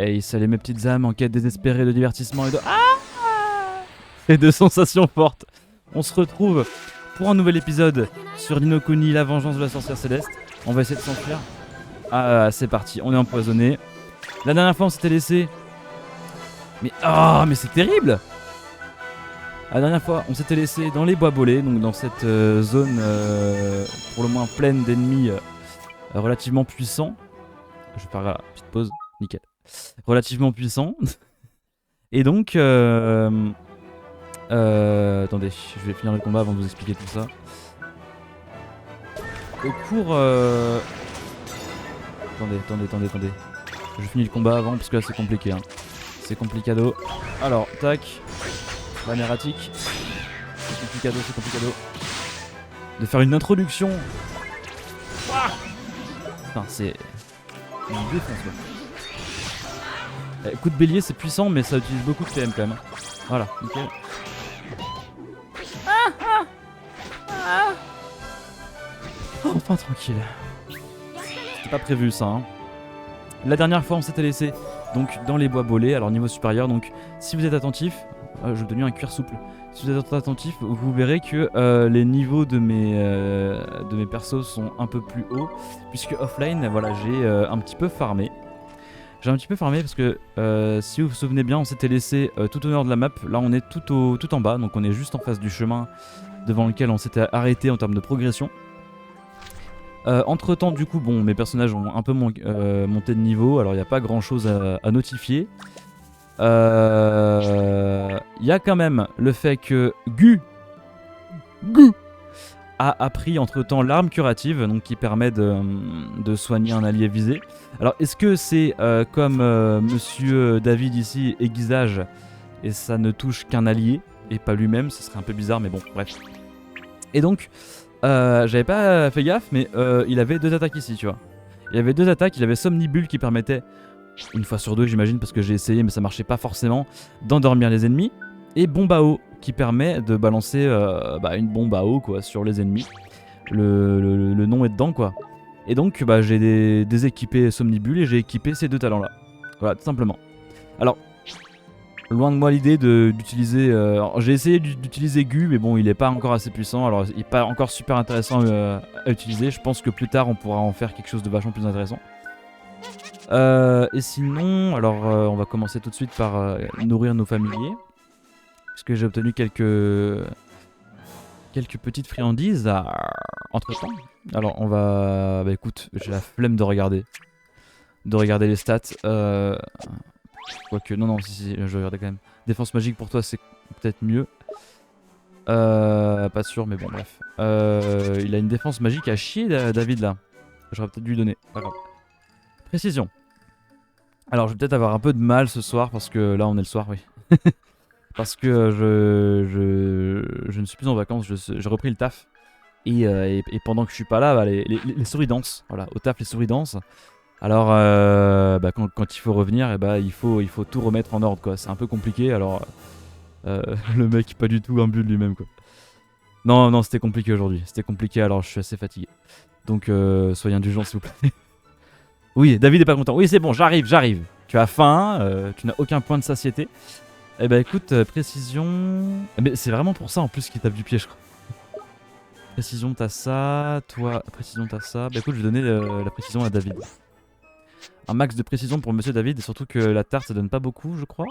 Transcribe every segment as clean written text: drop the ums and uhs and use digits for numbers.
Hey, salut mes petites âmes en quête désespérée de divertissement et de sensations fortes. On se retrouve pour un nouvel épisode sur Ni no Kuni, la vengeance de la sorcière céleste. On va essayer de s'enfuir. Ah, c'est parti, on est empoisonné. La dernière fois on s'était laissé... mais c'est terrible. La dernière fois on s'était laissé dans les bois bolés, donc dans cette zone pour le moins pleine d'ennemis relativement puissants. Je vais faire la petite pause, nickel. Relativement puissant. Et donc, attendez, je vais finir le combat avant de vous expliquer tout ça. Au cours, attendez. Je finis le combat avant parce que là c'est compliqué. Hein. C'est complicado. Alors, tac. La mératique. C'est complicado. De faire une introduction. Putain, c'est une défense quoi. Coup de bélier c'est puissant mais ça utilise beaucoup de PM quand même. Voilà, nickel. Enfin tranquille. C'était pas prévu ça. Hein. La dernière fois on s'était laissé donc dans les bois bolés, alors niveau supérieur. Donc si vous êtes attentif, je vais devenir un cuir souple. Si vous êtes attentif, vous verrez que les niveaux de mes persos sont un peu plus hauts. Puisque offline, voilà, j'ai un petit peu farmé. J'ai un petit peu farmé parce que si vous vous souvenez bien, on s'était laissé tout au nord de la map. Là, on est tout en bas, donc on est juste en face du chemin devant lequel on s'était arrêté en termes de progression. Entre temps, du coup, bon, mes personnages ont un peu monté de niveau, alors il n'y a pas grand chose à notifier. Il y a quand même le fait que Gu a appris entre temps l'arme curative, donc qui permet de soigner un allié visé. Alors est-ce que c'est comme monsieur David ici aiguisage et ça ne touche qu'un allié et pas lui-même, ce serait un peu bizarre mais bon bref. Et donc j'avais pas fait gaffe mais il avait deux attaques ici tu vois. Il avait deux attaques, il avait Somnibule qui permettait, une fois sur deux j'imagine parce que j'ai essayé mais ça marchait pas forcément, d'endormir les ennemis. Et bombe à eau qui permet de balancer une bombe à eau quoi, sur les ennemis. Le nom est dedans quoi. Et donc j'ai déséquipé Somnibule et j'ai équipé ces deux talents là. Voilà tout simplement. Alors loin de moi l'idée d'utiliser... j'ai essayé d'utiliser Gu mais bon il est pas encore assez puissant. Alors il est pas encore super intéressant à utiliser. Je pense que plus tard on pourra en faire quelque chose de vachement plus intéressant. Et sinon alors on va commencer tout de suite par nourrir nos familiers. Puisque j'ai obtenu quelques petites friandises entre temps. Alors on va... Bah écoute, j'ai la flemme de regarder les stats. Quoique, non, si, je vais regarder quand même. Défense magique pour toi c'est peut-être mieux. Pas sûr mais bon bref. Il a une défense magique à chier David là. J'aurais peut-être dû lui donner. Pas grave. Précision. Alors je vais peut-être avoir un peu de mal ce soir parce que là on est le soir oui. Parce que je ne suis plus en vacances, j'ai repris le taf. Et pendant que je suis pas là, les souris dansent. Voilà, au taf, les souris dansent. Alors, quand il faut revenir, il faut tout remettre en ordre, quoi. C'est un peu compliqué, alors... le mec, pas du tout imbu de lui-même, quoi. Non, c'était compliqué aujourd'hui. C'était compliqué, alors je suis assez fatigué. Donc, soyez indulgents, s'il vous plaît. Oui, David est pas content. Oui, c'est bon, j'arrive. Tu as faim, tu n'as aucun point de satiété. Eh bah écoute, précision... Mais c'est vraiment pour ça en plus qu'il tape du pied je crois. Précision t'as ça, toi précision t'as ça. Bah écoute je vais donner la précision à David. Un max de précision pour monsieur David et surtout que la tarte ça donne pas beaucoup je crois.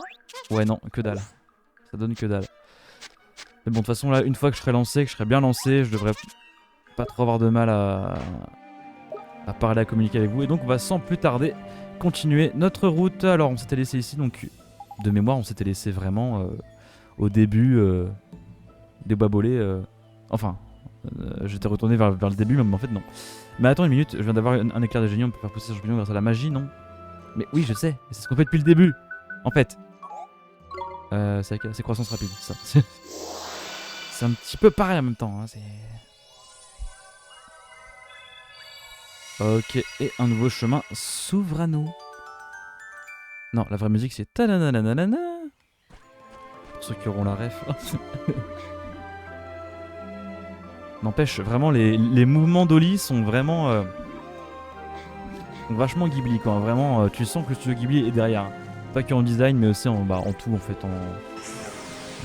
Ouais non, que dalle. Ça donne que dalle. Mais bon de toute façon là une fois que je serai lancé, que je serai bien lancé, je devrais pas trop avoir de mal à parler, à communiquer avec vous. Et donc on va sans plus tarder continuer notre route. Alors on s'était laissé ici donc... De mémoire, on s'était laissé vraiment au début des bois bolés. J'étais retourné vers le début, mais en fait non. Mais attends une minute, je viens d'avoir un éclair de génie, on peut faire pousser ce champignon grâce à la magie, non? Mais oui, je sais, c'est ce qu'on fait depuis le début, en fait. C'est croissance rapide, ça. C'est un petit peu pareil en même temps. Hein, ok, et un nouveau chemin s'ouvre à nous. Non, la vraie musique c'est ta-na-na-na-na-na. Pour ceux qui auront la ref. N'empêche, vraiment les mouvements d'Oli sont vraiment Donc vachement Ghibli quoi, vraiment tu sens que le studio Ghibli est derrière. Pas que en design mais aussi en tout en fait, en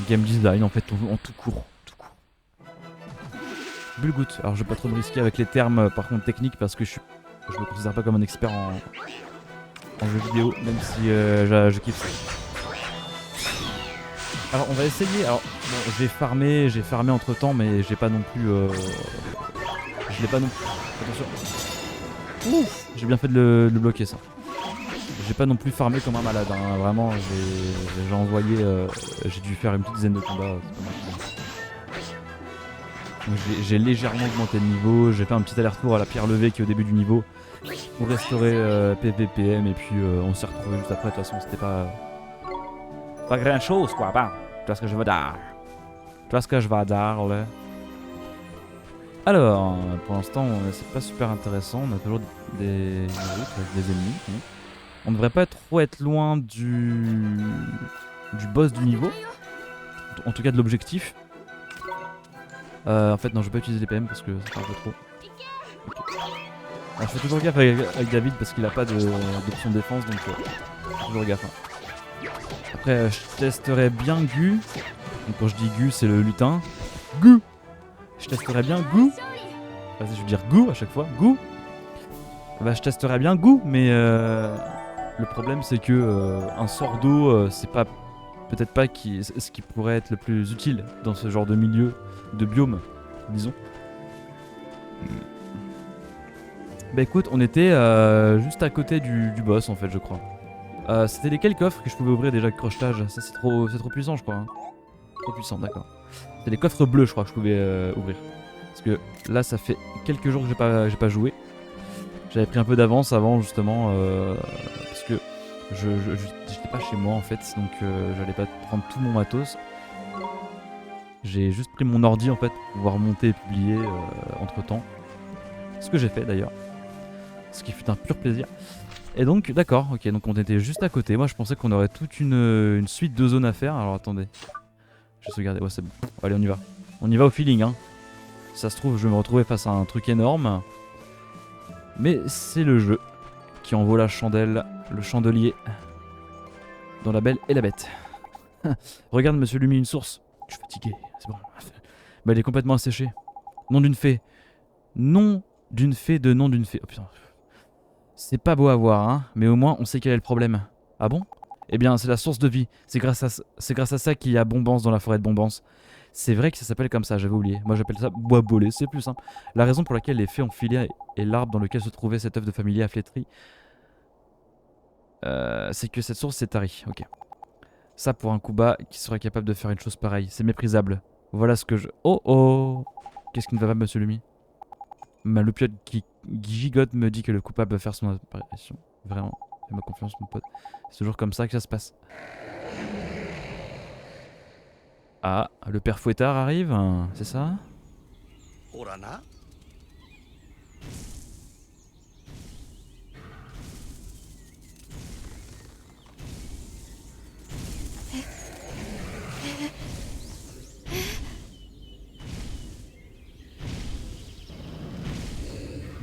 game design en fait, en tout court. Bulgout, alors je vais pas trop me risquer avec les termes par contre techniques parce que je me considère pas comme un expert en jeu vidéo, même si je kiffe ça. Alors on va essayer, alors bon, j'ai farmé entre temps mais j'ai pas non plus je l'ai pas non plus. Attention. Ouf, j'ai bien fait de le bloquer ça. J'ai pas non plus farmé comme un malade, hein. Vraiment j'ai envoyé, j'ai dû faire une petite dizaine de combats. J'ai légèrement augmenté le niveau, j'ai fait un petit aller-retour à la pierre levée qui est au début du niveau pour restaurer PVPM et puis on s'est retrouvé juste après. De toute façon c'était pas grand chose quoi, bah. Tu vois ce que je veux dire. Tu vois ce que je veux dire là. Alors, pour l'instant c'est pas super intéressant, on a toujours des routes avec des ennemis. On devrait pas trop être loin du boss du niveau, en tout cas de l'objectif. En fait non, je vais pas utiliser les PM parce que ça fait un peu trop. Okay. Alors, je fais toujours gaffe avec David parce qu'il a pas d'option de défense, donc toujours gaffe. Hein. Après je testerai bien Gu. Donc quand je dis Gu c'est le lutin. Gu. Je testerai bien Gu. Vas-y je vais dire Gu à chaque fois. Gu. Bah je testerai bien Gu, mais le problème c'est que un sort d'eau c'est pas peut-être pas ce qui pourrait être le plus utile dans ce genre de milieu, de biome, disons. Bah écoute, on était juste à côté du boss en fait, je crois. C'était lesquels coffres que je pouvais ouvrir déjà avec crochetage? Ça c'est trop puissant je crois. Hein. Trop puissant, d'accord. C'est les coffres bleus je crois que je pouvais ouvrir. Parce que là ça fait quelques jours que j'ai pas joué. J'avais pris un peu d'avance avant justement parce que j'étais pas chez moi en fait, donc j'allais pas prendre tout mon matos. J'ai juste pris mon ordi en fait pour pouvoir monter et publier entre temps. Ce que j'ai fait d'ailleurs. Ce qui fut un pur plaisir. Et donc d'accord, ok, donc on était juste à côté. Moi je pensais qu'on aurait toute une suite de zones à faire. Alors attendez. Je vais sauvegarder, ouais c'est bon. Allez on y va. On y va au feeling hein. Si ça se trouve je vais me retrouver face à un truc énorme. Mais c'est le jeu qui en vaut la chandelle, le chandelier. Dans La Belle et la Bête. Regarde monsieur Lumi, une source. Je suis fatigué, c'est bon. Bah elle est complètement asséchée. Nom d'une fée. Nom d'une fée de nom d'une fée. Oh putain. C'est pas beau à voir, hein, mais au moins on sait quel est le problème. Ah bon? Eh bien c'est la source de vie. C'est grâce à ça qu'il y a Bombance dans la forêt de Bombance. C'est vrai que ça s'appelle comme ça, j'avais oublié. Moi j'appelle ça bois bolé, c'est plus simple. La raison pour laquelle les fées ont filé et l'arbre dans lequel se trouvait cette œuf de familier à flétri, c'est que cette source s'est tarie. Ok. Ça pour un Kuba qui serait capable de faire une chose pareille, c'est méprisable. Voilà ce que je... Oh oh! Qu'est-ce qui ne va pas monsieur Lumi? Ma loupiote qui gigote me dit que le coupable va faire son apparition. Vraiment, fais-moi confiance mon pote. C'est toujours comme ça que ça se passe. Ah, le père Fouettard arrive, hein, c'est ça?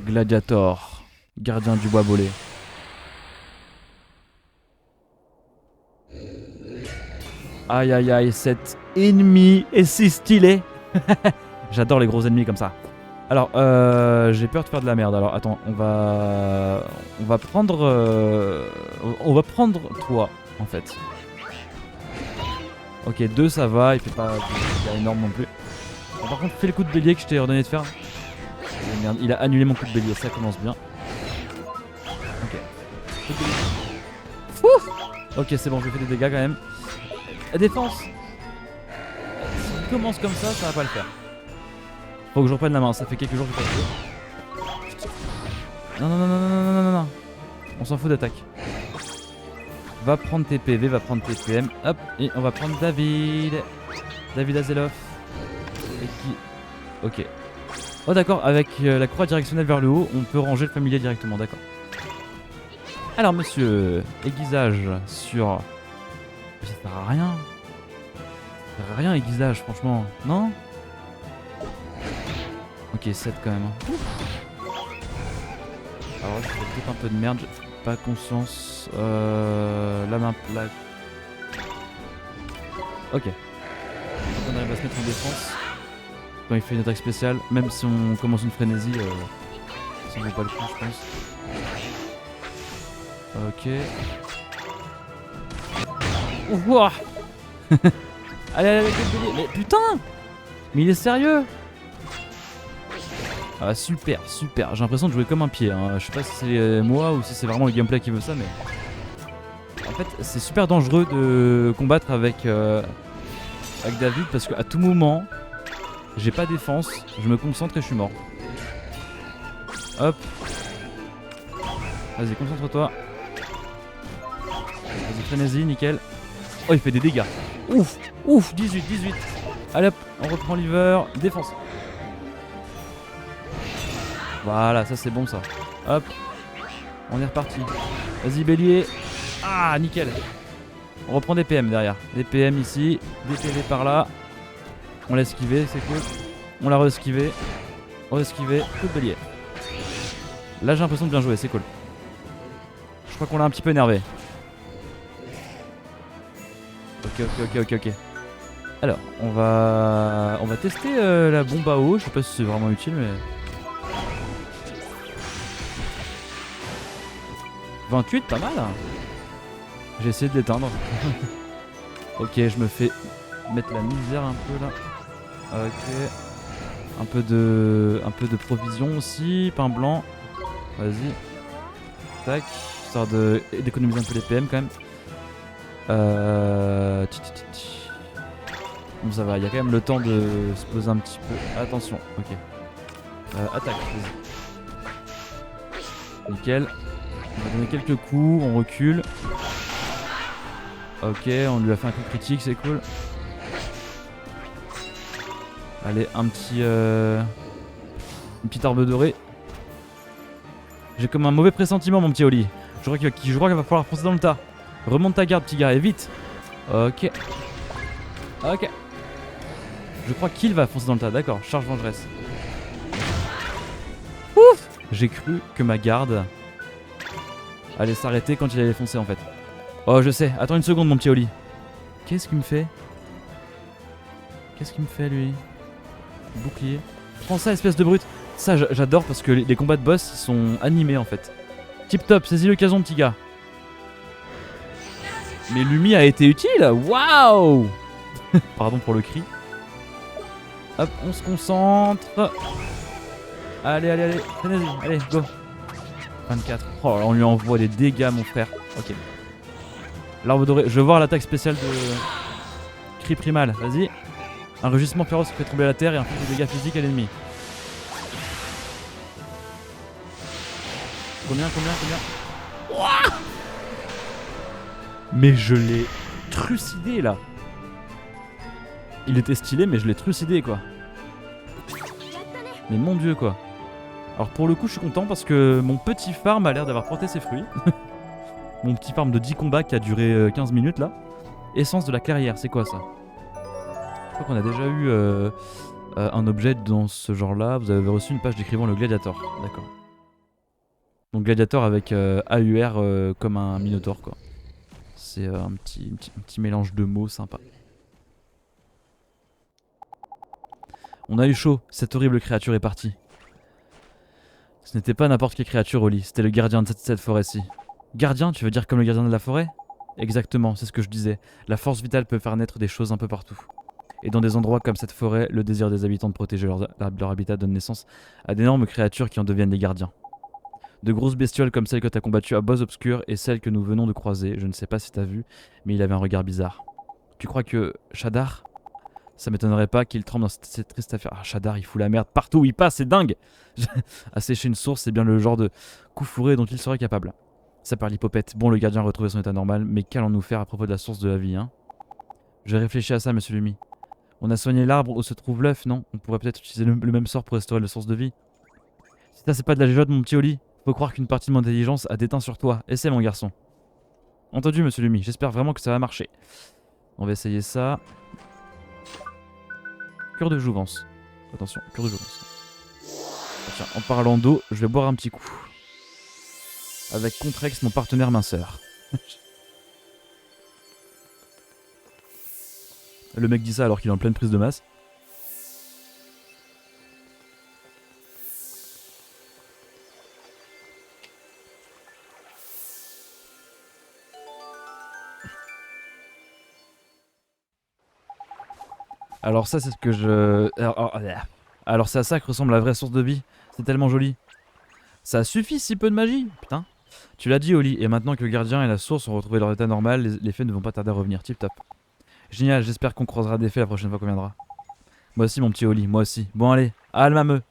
Gladiator, gardien du bois bolé. Aïe aïe aïe, cet ennemi est si stylé. J'adore les gros ennemis comme ça. Alors, j'ai peur de faire de la merde. Alors, attends, on va prendre toi, en fait. Ok, 2 ça va, il fait pas énorme non plus. Bon, par contre, fais le coup de bélier que je t'ai ordonné de faire. Oh, merde, il a annulé mon coup de bélier, ça commence bien. Ok. Ouf. Ok, c'est bon, je fais des dégâts quand même. La défense. S'il commence comme ça va pas le faire. Faut que je reprenne la main, ça fait quelques jours que j'ai pas joué. Non, non, non, non, non, non, non, non. On s'en fout d'attaque. Va prendre tes PV, va prendre tes PM. Hop, et on va prendre David. David Azeloff. Et qui... Ok. Oh d'accord, avec la croix directionnelle vers le haut, on peut ranger le familier directement, d'accord. Alors monsieur, aiguisage sur... Ça sert à rien. Ça sert à rien aiguisage, franchement. Non? Ok, 7 quand même. Alors là, je fais peut-être un peu de merde, j'ai pas conscience. La main plate. Ok. On arrive à se mettre en défense. Quand il fait une attaque spéciale, même si on commence une frénésie, ça vaut pas le coup, je pense. Ok. Ouah. Allez, allez, allez, mais putain. Mais il est sérieux? Ah super, super. J'ai l'impression de jouer comme un pied. Hein. Je sais pas si c'est moi ou si c'est vraiment le gameplay qui veut ça, mais... En fait, c'est super dangereux de combattre avec David parce qu'à tout moment, j'ai pas défense, je me concentre et je suis mort. Hop. Vas-y, concentre-toi. Vas-y, frénésie, nickel. Oh, il fait des dégâts. Ouf, ouf, 18, 18. Allez hop, on reprend l'hiver, défense. Voilà, ça c'est bon ça. Hop, on est reparti. Vas-y, bélier. Ah, nickel. On reprend des PM derrière. Des PM ici, des PV par là. On l'a esquivé, c'est cool. On l'a re-esquivé. Re-esquivé, coup de bélier. Là j'ai l'impression de bien jouer, c'est cool. Je crois qu'on l'a un petit peu énervé. Ok. Alors, on va tester la bombe à eau. Je sais pas si c'est vraiment utile, mais... 28, pas mal. J'ai essayé de l'éteindre. Ok, je me fais mettre la misère un peu là. Ok. Un peu de provision aussi. Pain blanc. Vas-y. Tac. Histoire d'économiser un peu les PM quand même. Bon, ça va, il y a quand même le temps de se poser un petit peu. Attention, ok. Attaque, vas-y. Nickel. On va donner quelques coups, on recule. Ok, on lui a fait un coup critique, c'est cool. Allez, un petit... une petite arbre dorée. J'ai comme un mauvais pressentiment, mon petit Oli. Je crois qu'il va falloir foncer dans le tas. Remonte ta garde, petit gars, et vite. Ok. Ok. Je crois qu'il va foncer dans le tas, d'accord. Charge vengeresse. Ouf. J'ai cru que ma garde allait s'arrêter quand il allait foncer en fait. Oh, je sais. Attends une seconde, mon petit Oli. Qu'est-ce qu'il me fait? Qu'est-ce qu'il me fait, lui? Bouclier. Prends ça, espèce de brute. Ça, j'adore parce que les combats de boss, ils sont animés en fait. Tip top, saisis l'occasion, petit gars. Mais Lumi a été utile. Waouh. Pardon pour le cri. Hop, on se concentre. Allez, allez, go. 24. Oh là, on lui envoie des dégâts, mon frère. Ok. L'arbre doré. Je veux voir l'attaque spéciale de cri primal. Vas-y. Un rugissement féroce qui fait trembler la terre et inflige des dégâts physiques à l'ennemi. Combien Ouah. Mais je l'ai trucidé là. Il était stylé, mais je l'ai trucidé quoi. Mais mon dieu quoi. Alors pour le coup, je suis content parce que mon petit farm a l'air d'avoir porté ses fruits. Mon petit farm de 10 combats qui a duré 15 minutes là. Essence de la clairière, c'est quoi ça? Je crois qu'on a déjà eu un objet dans ce genre là. Vous avez reçu une page décrivant le gladiator. D'accord. Donc gladiator avec AUR comme un minotaure quoi. C'est un petit mélange de mots sympa. On a eu chaud, cette horrible créature est partie. Ce n'était pas n'importe quelle créature, Oli, c'était le gardien de cette forêt-ci. Gardien, tu veux dire comme le gardien de la forêt? Exactement, c'est ce que je disais. La force vitale peut faire naître des choses un peu partout. Et dans des endroits comme cette forêt, le désir des habitants de protéger leur habitat donne naissance à d'énormes créatures qui en deviennent des gardiens. De grosses bestioles comme celles que t'as combattues à Boss Obscur et celles que nous venons de croiser, je ne sais pas si t'as vu, mais il avait un regard bizarre. Tu crois que Shadar? Ça m'étonnerait pas qu'il tremble dans cette triste affaire. Ah, Shadar, il fout la merde partout où il passe, c'est dingue. Assécher une source, c'est bien le genre de coup fourré dont il serait capable. Ça part l'hypopète. Bon, le gardien a retrouvé son état normal, mais qu'allons-nous faire à propos de la source de la vie, hein? J'ai réfléchi à ça, monsieur Lumi. On a soigné l'arbre où se trouve l'œuf, non? On pourrait peut-être utiliser le même sort pour restaurer la source de vie. Si ça, c'est pas de la gélote, mon petit Oli. Faut croire qu'une partie de mon intelligence a déteint sur toi. Essaie, mon garçon. Entendu, monsieur Lumi. J'espère vraiment que ça va marcher. On va essayer ça. Cure de jouvence. Attention, cure de jouvence. Tiens, en parlant d'eau, je vais boire un petit coup. Avec Contrex, mon partenaire minceur. Le mec dit ça alors qu'il est en pleine prise de masse. Alors ça c'est ce que je... Alors c'est à ça que ressemble la vraie source de vie. C'est tellement joli. Ça suffit si peu de magie. Putain. Tu l'as dit Oli, et maintenant que le gardien et la source ont retrouvé leur état normal, les faits ne vont pas tarder à revenir. Tip top. Génial, j'espère qu'on croisera des faits la prochaine fois qu'on viendra. Moi aussi mon petit Oli, moi aussi. Bon allez, à Almameux.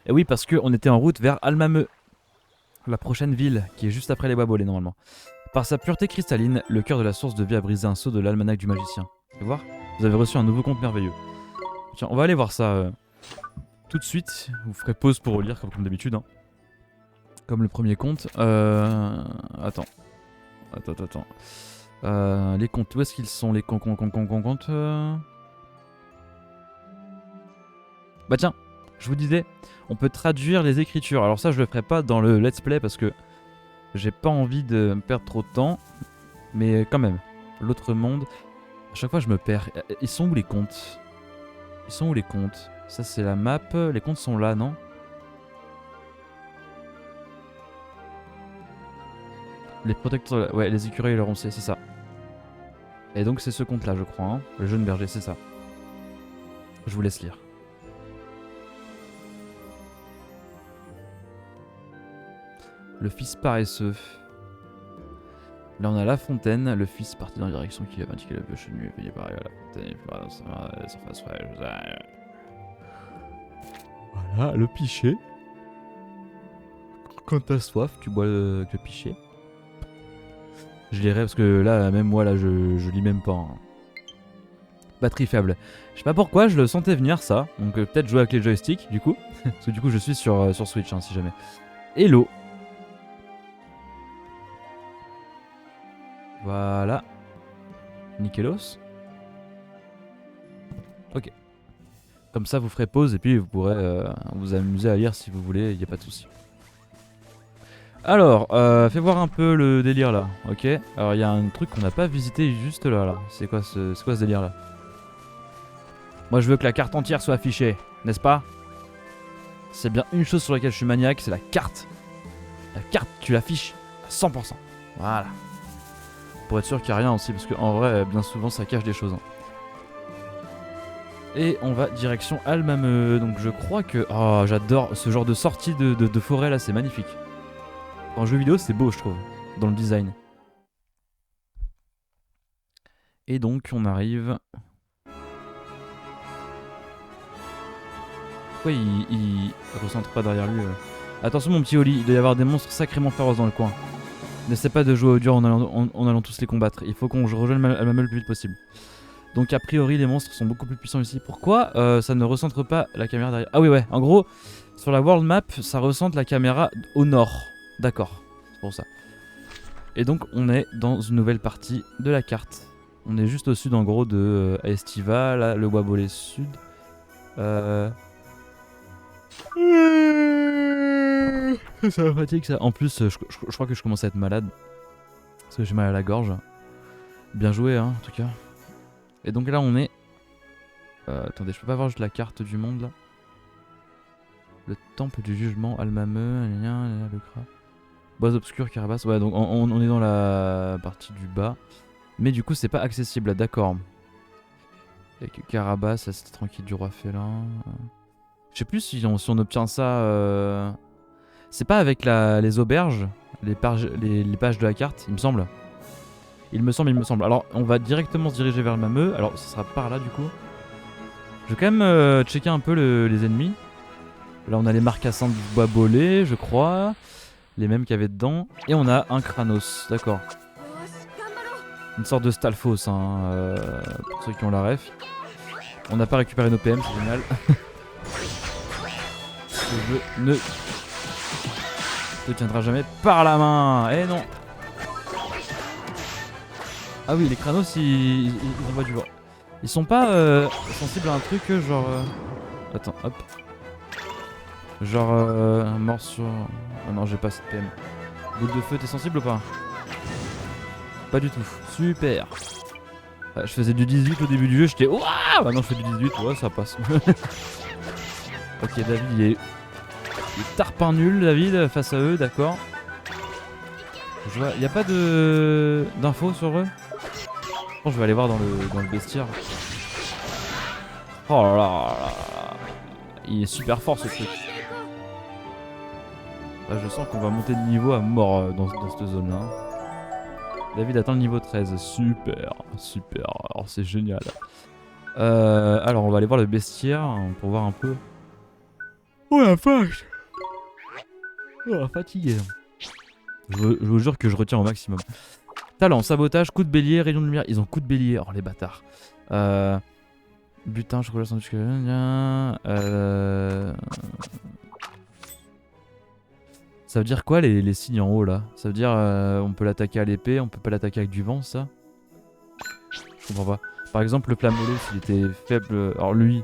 Et oui parce qu'on était en route vers Almameux. La prochaine ville, qui est juste après les Bois-Bolés normalement. Par sa pureté cristalline, le cœur de la source de vie a brisé un sceau de l'almanach du magicien. Vous pouvez voir? Vous avez reçu un nouveau conte merveilleux. Tiens, on va aller voir ça tout de suite. Vous ferez pause pour relire comme d'habitude. Hein. Comme le premier conte. Attends. Les contes, où est-ce qu'ils sont les contes Bah tiens, je vous disais, on peut traduire les écritures. Alors ça, je le ferai pas dans le let's play parce que j'ai pas envie de perdre trop de temps. Mais quand même, l'autre monde... À chaque fois, je me perds. Ils sont où les contes? Ils sont où les contes? Ça, c'est la map. Les contes sont là, non? Les protecteurs... Ouais, les écureuils et le roncier, c'est ça. Et donc, c'est ce conte-là, je crois. Hein. Le jeune berger, c'est ça. Je vous laisse lire. Le fils paresseux. Là on a la fontaine, le fils parti dans la direction qu'il avait indiqué le vieux chenu est venu par à la fontaine, il fera dans sa surface fraîche. Voilà, le pichet. Quand t'as soif, tu bois le pichet. Je lirai parce que là, même moi, là, je lis même pas. Hein. Batterie faible. Je sais pas pourquoi, je le sentais venir ça. Donc peut-être jouer avec les joysticks du coup. Parce que du coup, je suis sur Switch, hein, si jamais. Hello. Voilà. Nickelos. Ok. Comme ça, vous ferez pause et puis vous pourrez vous amuser à lire si vous voulez, il n'y a pas de souci. Alors, fais voir un peu le délire là, ok. Alors, il y a un truc qu'on n'a pas visité juste là. C'est quoi ce délire là? Moi, je veux que la carte entière soit affichée, n'est-ce pas? C'est bien une chose sur laquelle je suis maniaque, c'est la carte. La carte, tu l'affiches à 100%. Voilà. Pour être sûr qu'il n'y a rien aussi, parce qu'en vrai, bien souvent, ça cache des choses. Hein. Et on va direction Almameux. Donc je crois que... Oh, j'adore ce genre de sortie de forêt là, c'est magnifique. En jeu vidéo, c'est beau, je trouve, dans le design. Et donc, on arrive... Pourquoi il recentre pas derrière lui Attention mon petit Oli, il doit y avoir des monstres sacrément féroces dans le coin. N'essaie pas de jouer au dur en allant tous les combattre. Il faut qu'on rejoigne Almameux le plus vite possible. Donc a priori les monstres sont beaucoup plus puissants ici. Pourquoi ça ne recentre pas la caméra derrière? Ah oui ouais, en gros, sur la world map, ça recentre la caméra au nord. D'accord, c'est pour ça. Et donc on est dans une nouvelle partie de la carte. On est juste au sud en gros de Estiva, là, le Bois-Bolés sud. Ça me fatigue ça. En plus, je crois que je commence à être malade. Parce que j'ai mal à la gorge. Bien joué, hein, en tout cas. Et donc là, on est... attendez, je peux pas voir juste la carte du monde, là. Le temple du jugement, Almameux, le crat. Bois obscur, Carabasse. Ouais, donc on est dans la partie du bas. Mais du coup, c'est pas accessible, là, d'accord. Avec Carabasse, là, c'était tranquille du roi félin. Je sais plus si on obtient ça... C'est pas avec les auberges, les pages de la carte, il me semble. Il me semble. Alors, on va directement se diriger vers le Almameux. Alors, ce sera par là, du coup. Je vais quand même checker un peu les ennemis. Là, on a les marcassins du Bois-Bolés, je crois. Les mêmes qu'il y avait dedans. Et on a un Kranos, d'accord. Une sorte de Stalfos, hein, pour ceux qui ont la ref. On n'a pas récupéré nos PM, c'est génial. Je ne te tiendra jamais par la main. Eh non. Ah oui, les Kranos, ils envoient du vent. Ils sont pas sensibles à un truc genre... Attends, hop. Genre mort sur... Ah non, j'ai pas cette PM. Boule de feu, t'es sensible ou pas? Pas du tout. Super. Ouais, je faisais du 18 au début du jeu, j'étais ouah. Maintenant je fais du 18, ouais ça passe. Ok, David il est tarpin nul, David, face à eux, d'accord. Je vois, y a pas de d'infos sur eux? Je pense que je vais aller voir dans le bestiaire. Oh là là là là. Il est super fort ce truc. Là, je sens qu'on va monter de niveau à mort dans cette zone là. David atteint le niveau 13. Super, super. Alors c'est génial. Alors on va aller voir le bestiaire pour voir un peu. Oh la vache. Oh fatigué. Je vous jure que je retiens au maximum. Talent, sabotage, coup de bélier, rayon de lumière. Ils ont coup de bélier. Oh les bâtards. Butin, chocolat, sandwich. Ça veut dire quoi les signes en haut là? Ça veut dire on peut l'attaquer à l'épée, on peut pas l'attaquer avec du vent, ça? Je comprends pas. Par exemple, le flamolo, s'il était faible. Alors lui.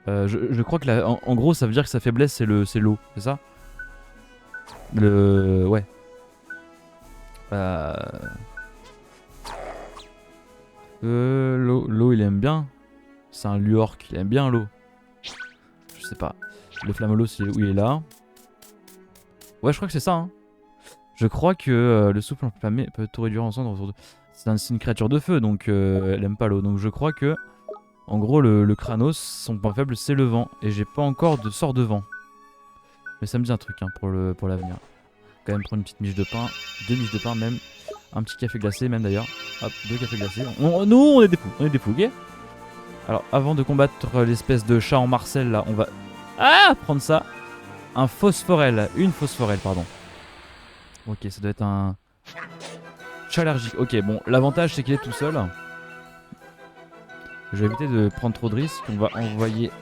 Je crois que en gros, ça veut dire que sa faiblesse c'est l'eau, c'est ça? Ouais. L'eau, il aime bien. C'est un Luorc, il aime bien l'eau. Je sais pas. Le flamolo, où il est là. Ouais, je crois que c'est ça. Hein. Je crois que le souffle enflammé peut tout réduire ensemble autour de. C'est une créature de feu, donc elle aime pas l'eau. Donc je crois que, en gros, le Kranos, son point faible, c'est le vent. Et j'ai pas encore de sort de vent. Mais ça me dit un truc hein, pour l'avenir. Quand même prendre une petite miche de pain, 2 miches de pain même, un petit café glacé même d'ailleurs. Hop, 2 cafés glacés. Nous, on est des fous, ok? Alors, avant de combattre l'espèce de chat en Marcel là, on va prendre ça. Un phosphorel, une phosphorel, pardon. Ok, ça doit être un chat allergique. Ok, bon, l'avantage c'est qu'il est tout seul. Je vais éviter de prendre trop de risques. On va envoyer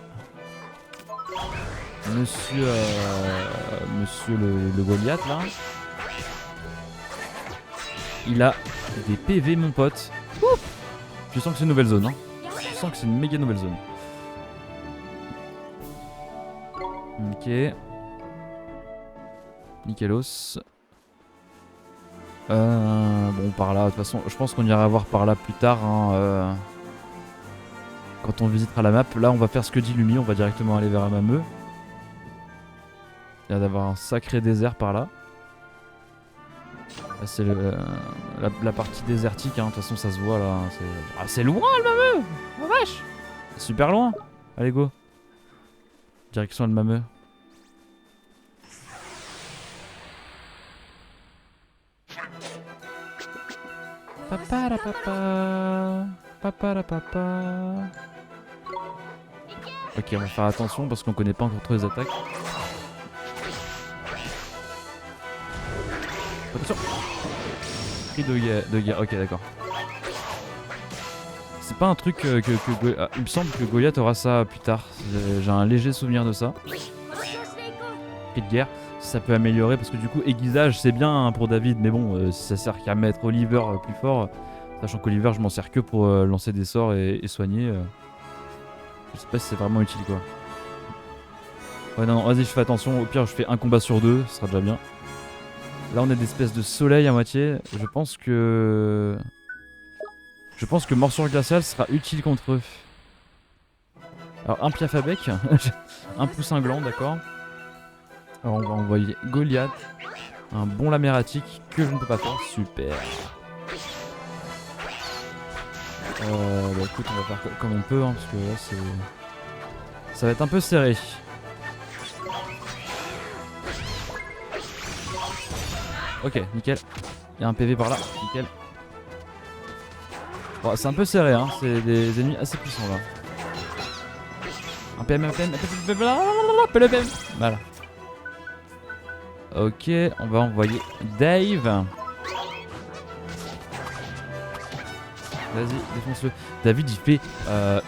Monsieur le Goliath là. Il a des PV mon pote. Ouf. Je sens que c'est une nouvelle zone. Hein. Je sens que c'est une méga nouvelle zone. Ok. Nickelos. Bon par là, de toute façon, je pense qu'on ira voir par là plus tard. Hein, quand on visitera la map. Là on va faire ce que dit Lumi, on va directement aller vers Amameux. Il y a d'avoir un sacré désert par là. Là c'est la partie désertique, hein. De toute façon ça se voit là. C'est loin le Mameux. Oh vache. C'est super loin. Allez go. Direction le Mameux. Papa la papa. Papa la papa. Ok, on va faire attention parce qu'on connaît pas encore trop les attaques. Attention. Cri de guerre. Ok, d'accord. C'est pas un truc il me semble que Goliath aura ça plus tard. J'ai un léger souvenir de ça. Cri de guerre. Ça peut améliorer parce que du coup aiguisage c'est bien hein, pour David, mais bon si ça sert qu'à mettre Oliver plus fort, sachant qu'Oliver je m'en sers que pour lancer des sorts et soigner. Je sais pas si c'est vraiment utile quoi. Ouais non, vas-y je fais attention, au pire je fais un combat sur 2, ce sera déjà bien. Là on a des espèces de soleil à moitié, je pense que morsure glaciale sera utile contre eux. Alors un piaf à bec, un poussin gland d'accord. Alors on va envoyer Goliath, un bon lamératique que je ne peux pas faire, super. Bah écoute on va faire comme on peut hein, parce que là ça va être un peu serré. Ok nickel, il y a un PV par là, nickel. Bon, c'est un peu serré hein, c'est des ennemis assez puissants là. Un PM, voilà. Ok, on va envoyer Dave. Vas-y, défonce-le. David il fait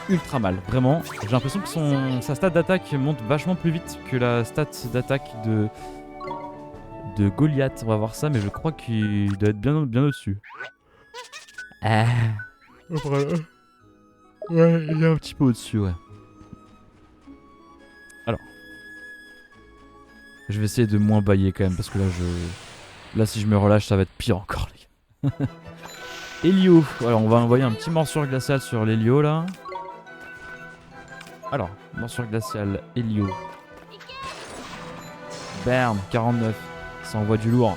ultra mal, vraiment. J'ai l'impression que sa stat d'attaque monte vachement plus vite que la stat d'attaque de Goliath. On va voir ça, mais je crois qu'il doit être bien au-dessus. Ah. Ouais, il est un petit peu au-dessus, ouais. Alors. Je vais essayer de moins bailler quand même parce que là là si je me relâche ça va être pire encore les gars. Helio. Alors on va envoyer un petit morsure glaciale sur l'Helio là. Alors, morsure glaciale, Helio. Bam, 49. Ça envoie du lourd.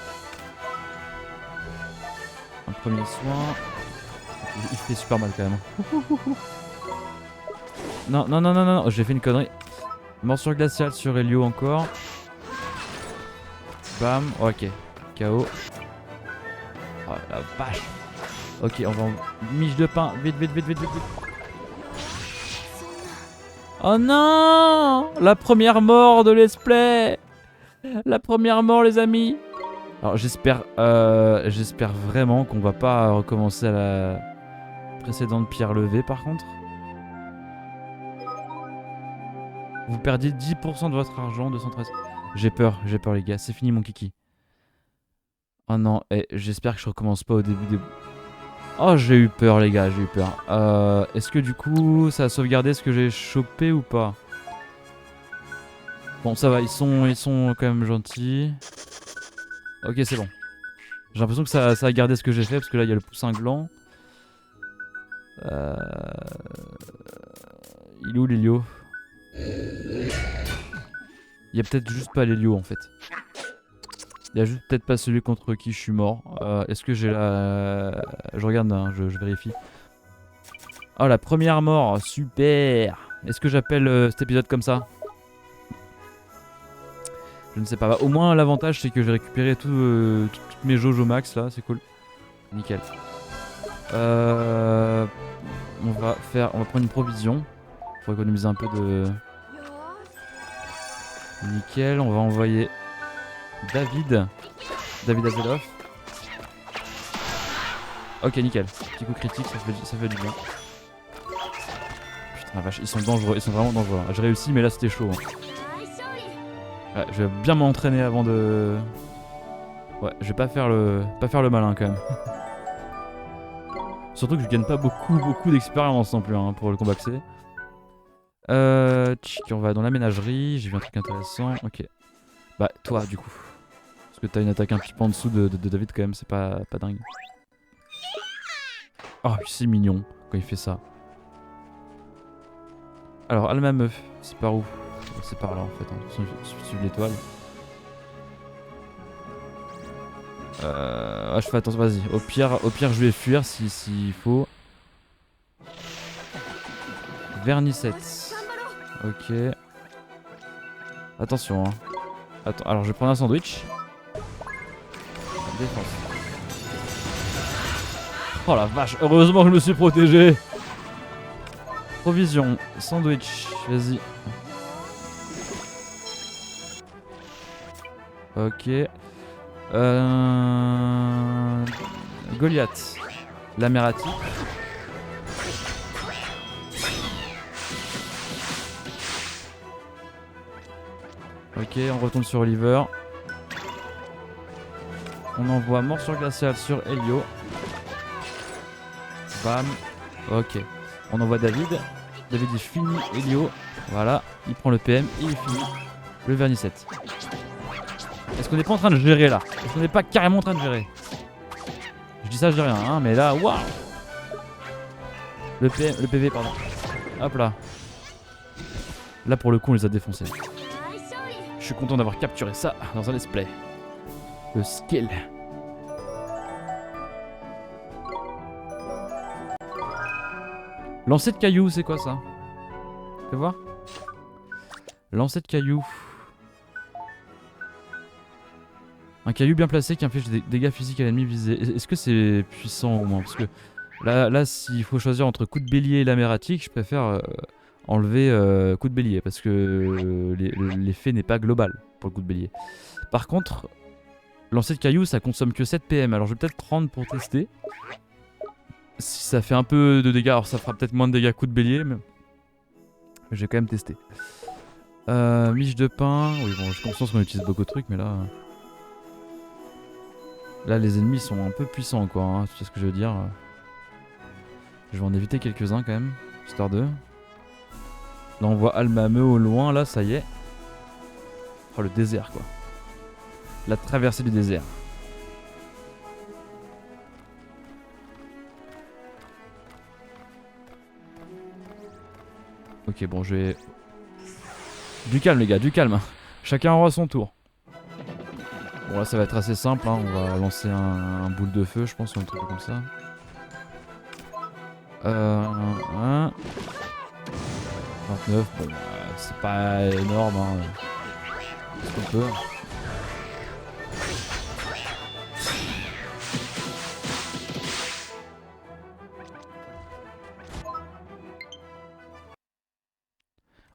Un premier soin. Il fait super mal quand même. Non, non, non, non, non, j'ai fait une connerie. Morsure glaciale sur Helio encore. Bam, ok. KO. Oh la vache. Ok, on va en... Miche de pain. Vite, vite, vite, vite, vite, vite. Oh non! La première mort de Let's Play! La première mort les amis! Alors j'espère vraiment qu'on va pas recommencer à la précédente pierre levée par contre. Vous perdiez 10% de votre argent, 213. J'ai peur les gars, c'est fini mon kiki. Oh non, j'espère que je recommence pas au début des... Oh j'ai eu peur les gars, j'ai eu peur. Est-ce que du coup ça a sauvegardé ce que j'ai chopé ou pas? Bon ça va, ils sont quand même gentils. Ok c'est bon. J'ai l'impression que ça a gardé ce que j'ai fait parce que là il y a le poussin gland. Il est où l'Helio? Il y a peut-être juste pas l'Helio en fait. Il y a juste peut-être pas celui contre qui je suis mort. Est-ce que j'ai la... Je regarde, hein, je vérifie. Oh la première mort, super. Est-ce que j'appelle cet épisode comme ça? Je ne sais pas. Bah, au moins l'avantage c'est que j'ai récupéré toutes mes jauges au max là, c'est cool. Nickel. On va prendre une provision. Faut économiser un peu de... Nickel, on va envoyer David Azeloff. Ok nickel, petit coup critique, ça fait du bien. Putain la vache, ils sont dangereux, ils sont vraiment dangereux. J'ai réussi mais là c'était chaud. Hein. Ouais, je vais bien m'entraîner avant de... Ouais, je vais pas faire le malin quand même. Surtout que je gagne pas beaucoup d'expérience non plus hein, pour le combat que c'est. On va dans la ménagerie, j'ai vu un truc intéressant. Ok. Bah toi du coup. Parce que t'as une attaque un petit peu en dessous de David quand même, c'est pas dingue. Oh c'est mignon quand il fait ça. Alors Alma meuf, c'est par où? C'est par là en fait, hein. Suivre l'étoile. Je fais attention, vas-y. Au pire je vais fuir s'il faut. Vernisette. Ok. Attention hein. Attends, alors je vais prendre un sandwich. Défense. Oh la vache, heureusement que je me suis protégé. Provision, sandwich, vas-y. Ok. Goliath. L'Amératique. Ok, on retourne sur Oliver. On envoie morsure glaciale sur Helio. Bam. Ok. On envoie David. David il finit Helio. Voilà. Il prend le PM et il finit le vernisette. Est-ce qu'on n'est pas en train de gérer là? Est-ce qu'on n'est pas carrément en train de gérer? Je dis ça, je dis rien, hein, mais là, waouh! Le PV, pardon. Hop là. Là pour le coup, on les a défoncés. Je suis content d'avoir capturé ça dans un let's play. Le skill. Lancer de cailloux, c'est quoi ça? Fais voir. Lancer de cailloux. Un caillou bien placé qui inflige des dégâts physiques à l'ennemi visé. Est-ce que c'est puissant au moins? Parce que là s'il faut choisir entre coup de bélier et l'amératique, je préfère enlever coup de bélier. Parce que l'effet n'est pas global pour le coup de bélier. Par contre, lancer de caillou ça consomme que 7 PM. Alors je vais peut-être prendre pour tester. Si ça fait un peu de dégâts, alors ça fera peut-être moins de dégâts coup de bélier. Mais je vais quand même tester. Miche de pain. Oui bon, j'ai conscience qu'on utilise beaucoup de trucs mais là... Là les ennemis sont un peu puissants quoi, hein, tu sais ce que je veux dire. Je vais en éviter quelques-uns quand même, histoire de... Là on voit Almameux au loin, là ça y est. Oh le désert quoi. La traversée du désert. Ok, bon, je vais... Du calme, les gars, du calme. Chacun aura son tour. Bon, là, ça va être assez simple. Hein. On va lancer un boule de feu, je pense, ou un truc comme ça. 29, bon, c'est pas énorme. Hein. Ce qu'on peut.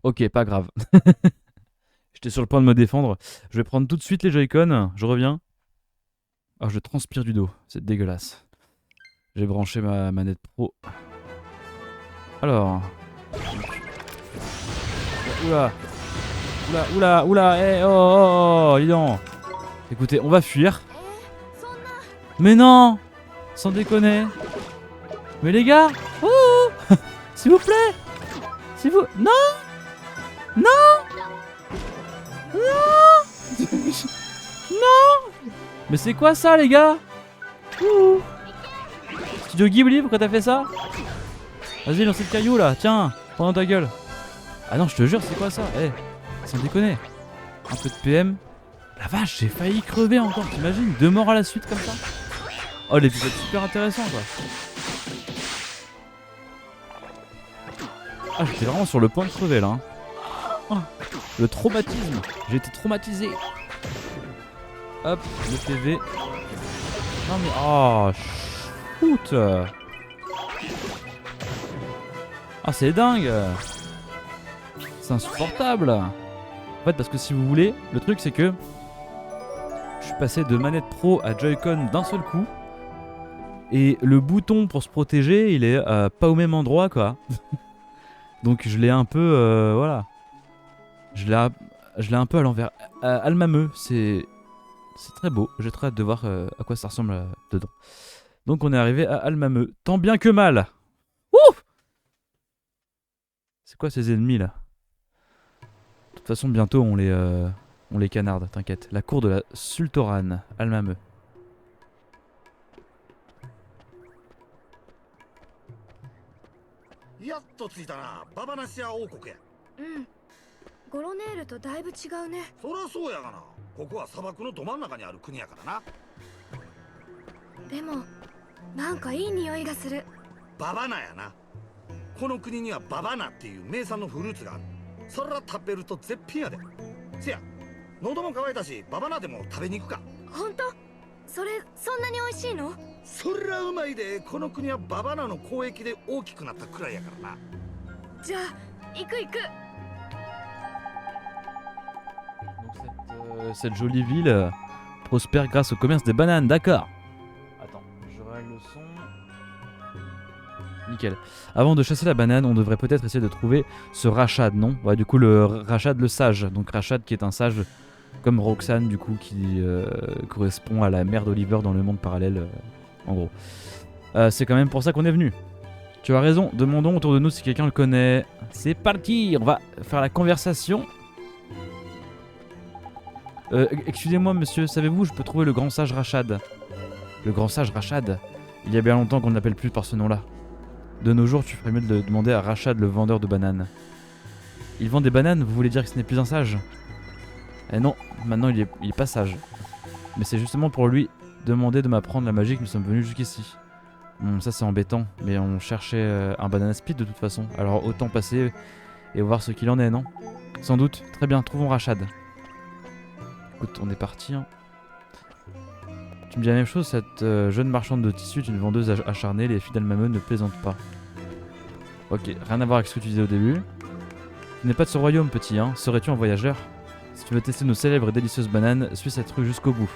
Ok, pas grave. J'étais sur le point de me défendre. Je vais prendre tout de suite les Joy-Con. Je reviens. Oh, je transpire du dos. C'est dégueulasse. J'ai branché ma manette pro. Alors. Oula. Oula. Eh, oh, dis donc. Écoutez, on va fuir. Mais non. Sans déconner. Mais les gars. Oh, s'il vous plaît. Non. Mais c'est quoi ça, les gars? Studio Ghibli, pourquoi t'as fait ça? Vas-y, lance le caillou là, tiens, prends dans ta gueule. Ah non, je te jure, c'est quoi ça? Eh, sans déconner. Un peu de PM. La vache, j'ai failli crever encore, t'imagines? 2 morts à la suite comme ça. Oh, l'épisode super intéressant quoi. Ah, j'étais vraiment sur le point de crever là. Hein. Oh, le traumatisme. J'ai été traumatisé. Hop, le PV. Non mais... Oh, shoot. Ah, c'est dingue. C'est insupportable. En fait, parce que si vous voulez, le truc c'est que je suis passé de manette pro à Joy-Con d'un seul coup. Et le bouton pour se protéger, il est pas au même endroit quoi. Donc je l'ai un peu... voilà. Je l'ai un peu à l'envers. Almameux, c'est très beau. J'ai très hâte de voir à quoi ça ressemble dedans. Donc on est arrivé à Almameux. Tant bien que mal. Ouh! C'est quoi ces ennemis là? De toute façon bientôt on les canarde, t'inquiète. La cour de la Sultorane, Almameux. Donc cette jolie ville prospère grâce au commerce des bananes, d'accord. Attends, je règle le son. Nickel. Avant de chasser la banane, on devrait peut-être essayer de trouver ce Rashad, non? Ouais, du coup, le Rashad le sage. Donc Rashad qui est un sage comme Roxane, du coup, qui correspond à la mère d'Oliver dans le monde parallèle, en gros. C'est quand même pour ça qu'on est venu. Tu as raison, demandons autour de nous si quelqu'un le connaît. C'est parti, on va faire la conversation. Excusez-moi monsieur, savez-vous où je peux trouver le grand sage Rashad? Le grand sage Rashad? Il y a bien longtemps qu'on ne l'appelle plus par ce nom-là. De nos jours, tu ferais mieux de le demander à Rashad, le vendeur de bananes. Il vend des bananes, vous voulez dire que ce n'est plus un sage? Eh non, maintenant il est pas sage. Mais c'est justement pour lui demander de m'apprendre la magie que nous sommes venus jusqu'ici. Bon, ça c'est embêtant, mais on cherchait un banana split de toute façon. Alors autant passer et voir ce qu'il en est, non? Sans doute. Très bien, trouvons Rashad. Écoute, on est parti. Hein. Tu me dis la même chose, cette jeune marchande de tissus est une vendeuse acharnée, les filles d'Almameux ne plaisantent pas. Ok, rien à voir avec ce que tu disais au début. Tu n'es pas de ce royaume, petit, hein. Serais-tu un voyageur? Si tu veux tester nos célèbres et délicieuses bananes, suis cette rue jusqu'au bout.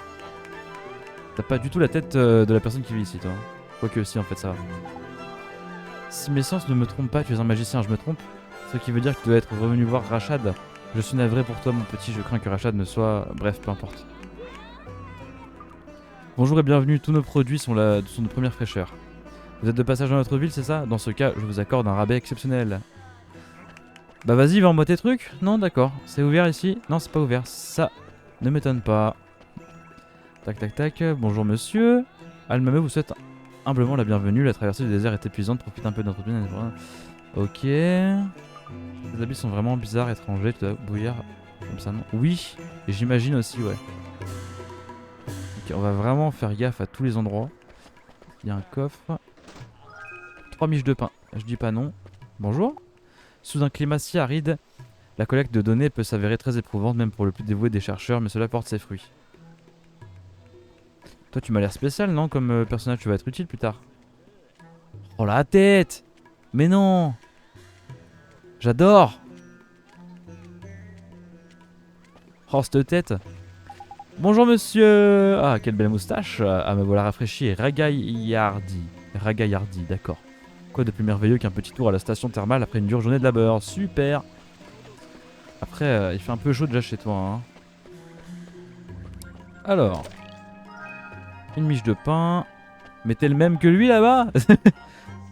T'as pas du tout la tête de la personne qui vit ici, toi. Quoique aussi, en fait, ça va. Si mes sens ne me trompent pas, tu es un magicien, je me trompe? Ce qui veut dire que tu dois être revenu voir Rashad. Je suis navré pour toi, mon petit, je crains que Rashad ne soit... Bref, peu importe. Bonjour et bienvenue, tous nos produits sont de première fraîcheur. Vous êtes de passage dans notre ville, c'est ça? Dans ce cas, je vous accorde un rabais exceptionnel. Bah vas-y, vends-moi tes trucs. Non, d'accord. C'est ouvert ici? Non, c'est pas ouvert. Ça ne m'étonne pas. Tac tac tac, bonjour monsieur. Almame vous souhaite humblement la bienvenue. La traversée du désert est épuisante, profite un peu de notre bien. Ok. Les habits sont vraiment bizarres, étrangers, tu dois bouillir comme ça, non? Oui, et j'imagine aussi, ouais. Ok, on va vraiment faire gaffe à tous les endroits. Il y a un coffre. 3 miches de pain, je dis pas non. Bonjour. Sous un climat si aride, la collecte de données peut s'avérer très éprouvante, même pour le plus dévoué des chercheurs, mais cela porte ses fruits. Toi, tu m'as l'air spécial, non? Comme personnage, tu vas être utile plus tard. Oh la tête! Mais non! J'adore! Oh, cette tête! Bonjour monsieur! Ah, quelle belle moustache! Ah, me voilà rafraîchi et ragaillardi. Ragaillardi, d'accord. Quoi de plus merveilleux qu'un petit tour à la station thermale après une dure journée de labeur? Super! Après, il fait un peu chaud déjà chez toi, hein. Alors, une miche de pain. Mais t'es le même que lui là-bas?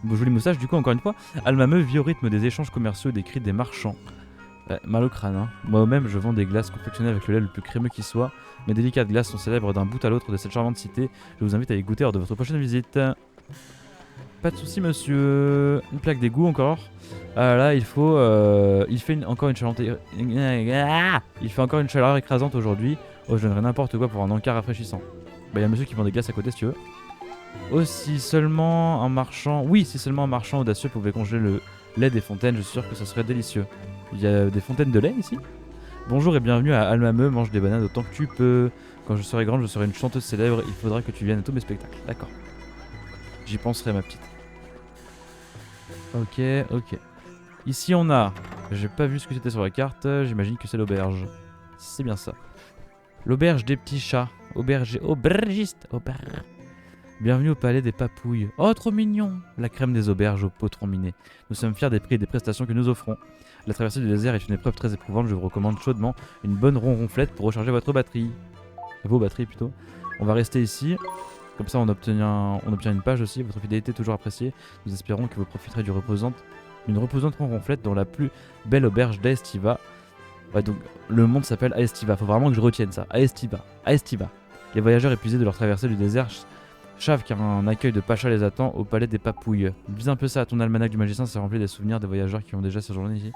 Bon, joli moustache, du coup, encore une fois. Almameux vit au rythme des échanges commerciaux et des cris des marchands. Mal au crâne, hein. Moi-même, je vends des glaces confectionnées avec le lait le plus crémeux qui soit. Mes délicates glaces sont célèbres d'un bout à l'autre de cette charmante cité. Je vous invite à y goûter lors de votre prochaine visite. Pas de soucis, monsieur. Une plaque d'égout encore. Ah là, il faut. Il fait encore une chaleur. Il fait encore une chaleur écrasante aujourd'hui. Oh, je donnerais n'importe quoi pour un encart rafraîchissant. Bah, il y a un monsieur qui vend des glaces à côté si tu veux. Aussi, seulement un marchand. Oui, si seulement un marchand audacieux pouvait congeler le lait des fontaines, je suis sûr que ce serait délicieux. Il y a des fontaines de lait ici? Bonjour et bienvenue à Almameux, mange des bananes autant que tu peux. Quand je serai grande, je serai une chanteuse célèbre, il faudra que tu viennes à tous mes spectacles. D'accord. J'y penserai, ma petite. Ok, ok. Ici on a... J'ai pas vu ce que c'était sur la carte, j'imagine que c'est l'auberge. C'est bien ça. L'auberge des petits chats. Aubergiste. Auberge. Bienvenue au palais des papouilles. Oh, trop mignon! La crème des auberges aux peaux trombinées. Nous sommes fiers des prix et des prestations que nous offrons. La traversée du désert est une épreuve très éprouvante, je vous recommande chaudement une bonne ronronflette pour recharger votre batterie. Vos batteries plutôt. On va rester ici. Comme ça on obtient une page aussi. Votre fidélité est toujours appréciée. Nous espérons que vous profiterez d'une reposante ronronflette dans la plus belle auberge d'Aestiva. Ouais, donc le monde s'appelle Aestiva. Faut vraiment que je retienne ça. Aestiva. Aestiva. Les voyageurs épuisés de leur traversée du désert savent qu'un accueil de Pacha les attend au palais des papouilles. Dis un peu ça à ton almanach du magicien, c'est rempli des souvenirs des voyageurs qui ont déjà séjourné ici.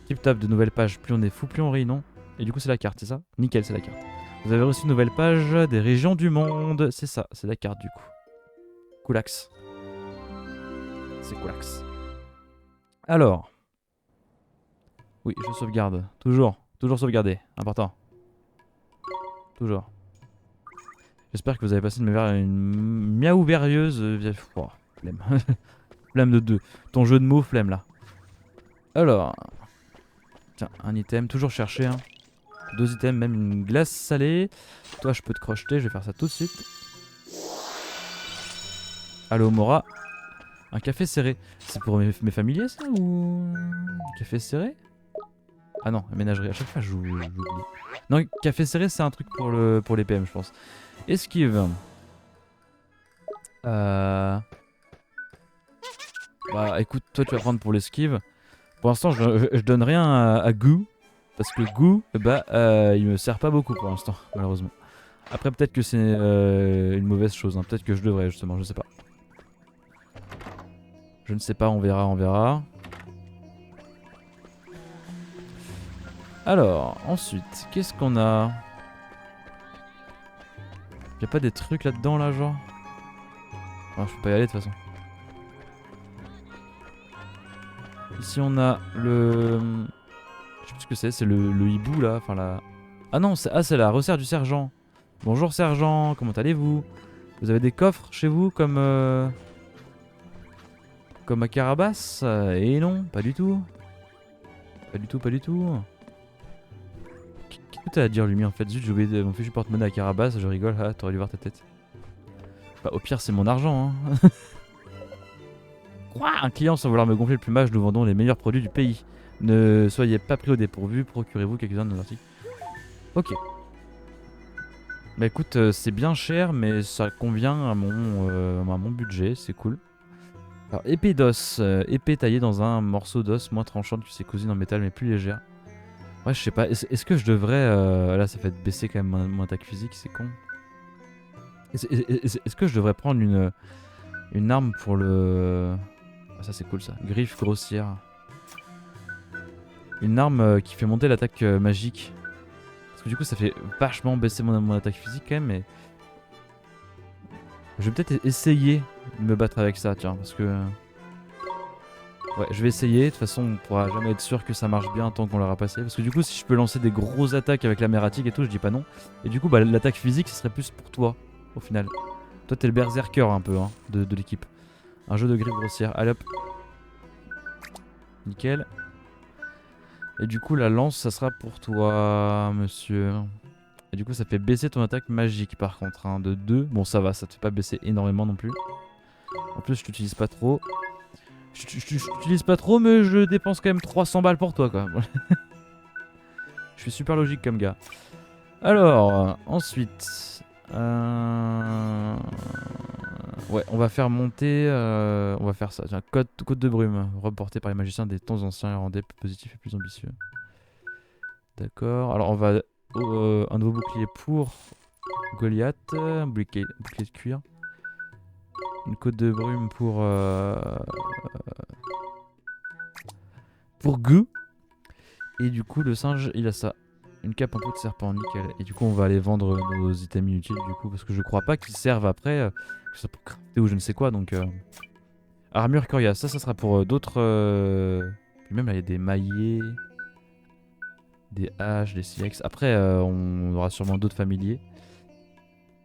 Tip top de nouvelles pages, plus on est fou, plus on rit, non? Et du coup c'est la carte, c'est ça? Nickel, c'est la carte. Vous avez reçu une nouvelle page des régions du monde, c'est ça, c'est la carte du coup. Coolax. C'est coolax. Alors. Oui, je sauvegarde. Toujours sauvegarder, important. Toujours. J'espère que vous avez passé une miaou verrieuse. Oh, flemme. Flemme de deux. Ton jeu de mots, flemme là. Alors. Tiens, un item, toujours chercher. Hein. 2 items, même une glace salée. Toi, je peux te crocheter, je vais faire ça tout de suite. Allo Mora. Un café serré. C'est pour mes familiers ça ou. Du café serré? Ah non, ménagerie. À chaque fois, j'oublie. Non, café serré, c'est un truc pour les PM, je pense. Esquive. Bah écoute, toi tu vas prendre pour l'esquive. Pour l'instant je donne rien à Goo. Parce que Goo, bah il me sert pas beaucoup pour l'instant, malheureusement. Après peut-être que c'est une mauvaise chose, hein. Peut-être que je devrais justement, je sais pas. Je ne sais pas, on verra, on verra. Alors, ensuite, qu'est-ce qu'on a? Y'a pas des trucs là-dedans là genre? Ah, je peux pas y aller de toute façon. Ici on a le... Je sais plus ce que c'est le hibou là, enfin la... Ah non, c'est la resserre du sergent. Bonjour sergent, comment allez-vous? Vous avez des coffres chez vous comme... Comme à Carabas? Et non, pas du tout. Pas du tout, pas du tout. Qu'est-ce que t'as à dire lui en fait? Zut, j'ai oublié mon fichu porte-monnaie à Carabas, je rigole, ah, t'aurais dû voir ta tête. Bah au pire c'est mon argent hein. Quoi? Un client sans vouloir me gonfler le plumage, nous vendons les meilleurs produits du pays. Ne soyez pas pris au dépourvu, procurez-vous quelques-uns de nos articles. Ok. Bah écoute, c'est bien cher, mais ça convient à mon budget, c'est cool. Alors, épée d'os, épée taillée dans un morceau d'os moins tranchante que ses cousines en métal, mais plus légère. Ouais, je sais pas, est-ce que je devrais... là, ça fait baisser quand même mon attaque physique, c'est con. Est-ce que je devrais prendre une arme pour le... Ah, ça c'est cool ça. Griffe grossière. Une arme qui fait monter l'attaque magique. Parce que du coup ça fait vachement baisser mon attaque physique quand même, mais... Je vais peut-être essayer de me battre avec ça, tiens, parce que... Ouais, je vais essayer. De toute façon, on pourra jamais être sûr que ça marche bien tant qu'on l'aura passé. Parce que du coup, si je peux lancer des grosses attaques avec la mératique et tout, je dis pas non. Et du coup, bah, l'attaque physique, ce serait plus pour toi, au final. Toi, t'es le berserker un peu hein, de l'équipe. Un jeu de griffe grossière. Allez hop. Nickel. Et du coup, la lance, ça sera pour toi, monsieur. Et du coup, ça fait baisser ton attaque magique par contre, hein, de 2. Bon, ça va, ça te fait pas baisser énormément non plus. En plus, je t'utilise pas trop. Je t'utilise pas trop, mais je dépense quand même 300 balles pour toi, quoi. Je suis super logique comme gars. Alors, ensuite... Ouais, on va faire monter... On va faire ça. Tiens, côte de brume, reporté par les magiciens des temps anciens et rendait plus positif et plus ambitieux. D'accord. Alors, on va... un nouveau bouclier pour Goliath. Un bouclier de cuir. Une côte de brume pour Gu. Et du coup, le singe, il a ça. Une cape en peau de serpent, nickel. Et du coup, on va aller vendre nos items inutiles, du coup, parce que je crois pas qu'ils servent après, que ce soit pour crafter ou je ne sais quoi, donc... Armure coriace, ça sera pour d'autres... Puis même là, il y a des maillets, des haches, des silex. Après, on aura sûrement d'autres familiers.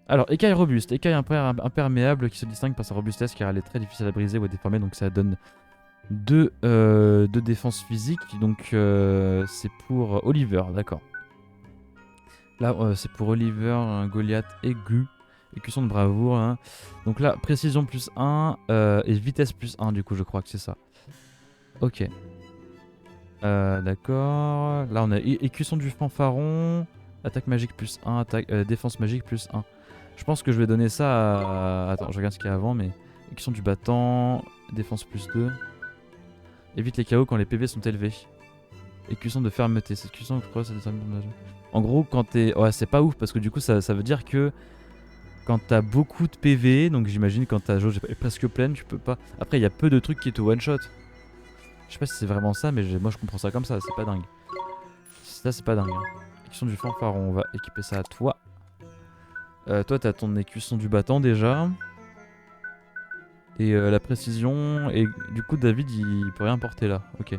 Alors, écaille robuste, écaille imperméable qui se distingue par sa robustesse car elle est très difficile à briser ou à déformer, donc ça donne deux défense physique, donc c'est pour Oliver, d'accord. Là, c'est pour Oliver, Goliath et Gu. Écusson de bravoure. Hein. Donc là, précision plus 1 et vitesse plus 1, du coup, je crois que c'est ça. Ok. D'accord. Là, on a écusson du fanfaron. Attaque magique plus 1, défense magique plus 1. Je pense que je vais donner ça à... Attends, je regarde ce qu'il y a avant, mais... Écusson du battant, défense plus 2. Évite les KO quand les PV sont élevés. Écusson de fermeté. Cette écusson, je crois, ça détermine ton âge. En gros, quand t'es... Ouais, c'est pas ouf, parce que du coup, ça veut dire que... Quand t'as beaucoup de PV, donc j'imagine quand ta jauge est presque pleine, tu peux pas... Après, il y a peu de trucs qui te one-shot. Je sais pas si c'est vraiment ça, mais moi je comprends ça comme ça, c'est pas dingue. Ça, c'est pas dingue. Hein. Écusson du fanfaron, on va équiper ça à toi. Toi, t'as ton écusson du battant déjà. Et la précision. Et du coup, David, il peut rien porter là. Ok.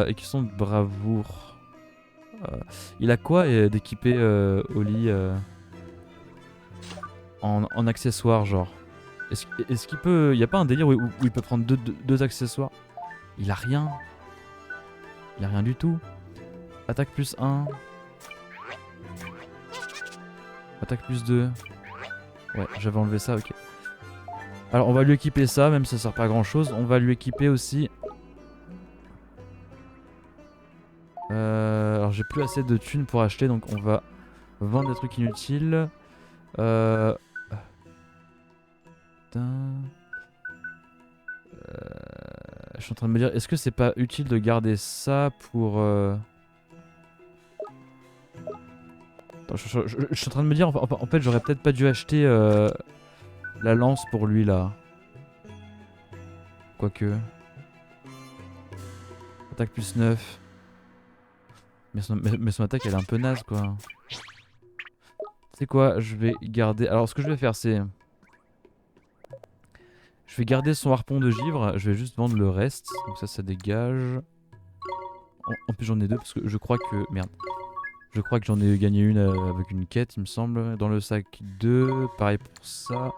Écusson de bravoure. Il a quoi d'équipé Oli en accessoires, genre? Est-ce qu'il peut... Y a pas un délire où il peut prendre deux accessoires? Il a rien. Il a rien du tout. Attaque plus 1. Attaque plus 2. Ouais, j'avais enlevé ça, ok. Alors on va lui équiper ça, même si ça sert pas à grand chose. On va lui équiper aussi... alors j'ai plus assez de thunes pour acheter, donc on va vendre des trucs inutiles. Putain... je suis en train de me dire, est-ce que c'est pas utile de garder ça pour... Attends, je suis en train de me dire, en fait j'aurais peut-être pas dû acheter la lance pour lui là. Quoique... Attaque plus 9. Mais son attaque elle est un peu naze quoi. C'est quoi, je vais garder... Alors ce que je vais faire c'est... Je vais garder son harpon de givre, je vais juste vendre le reste. Donc ça dégage. En plus j'en ai deux parce que je crois que... Merde. Je crois que j'en ai gagné une avec une quête il me semble. Dans le sac 2, pareil pour ça.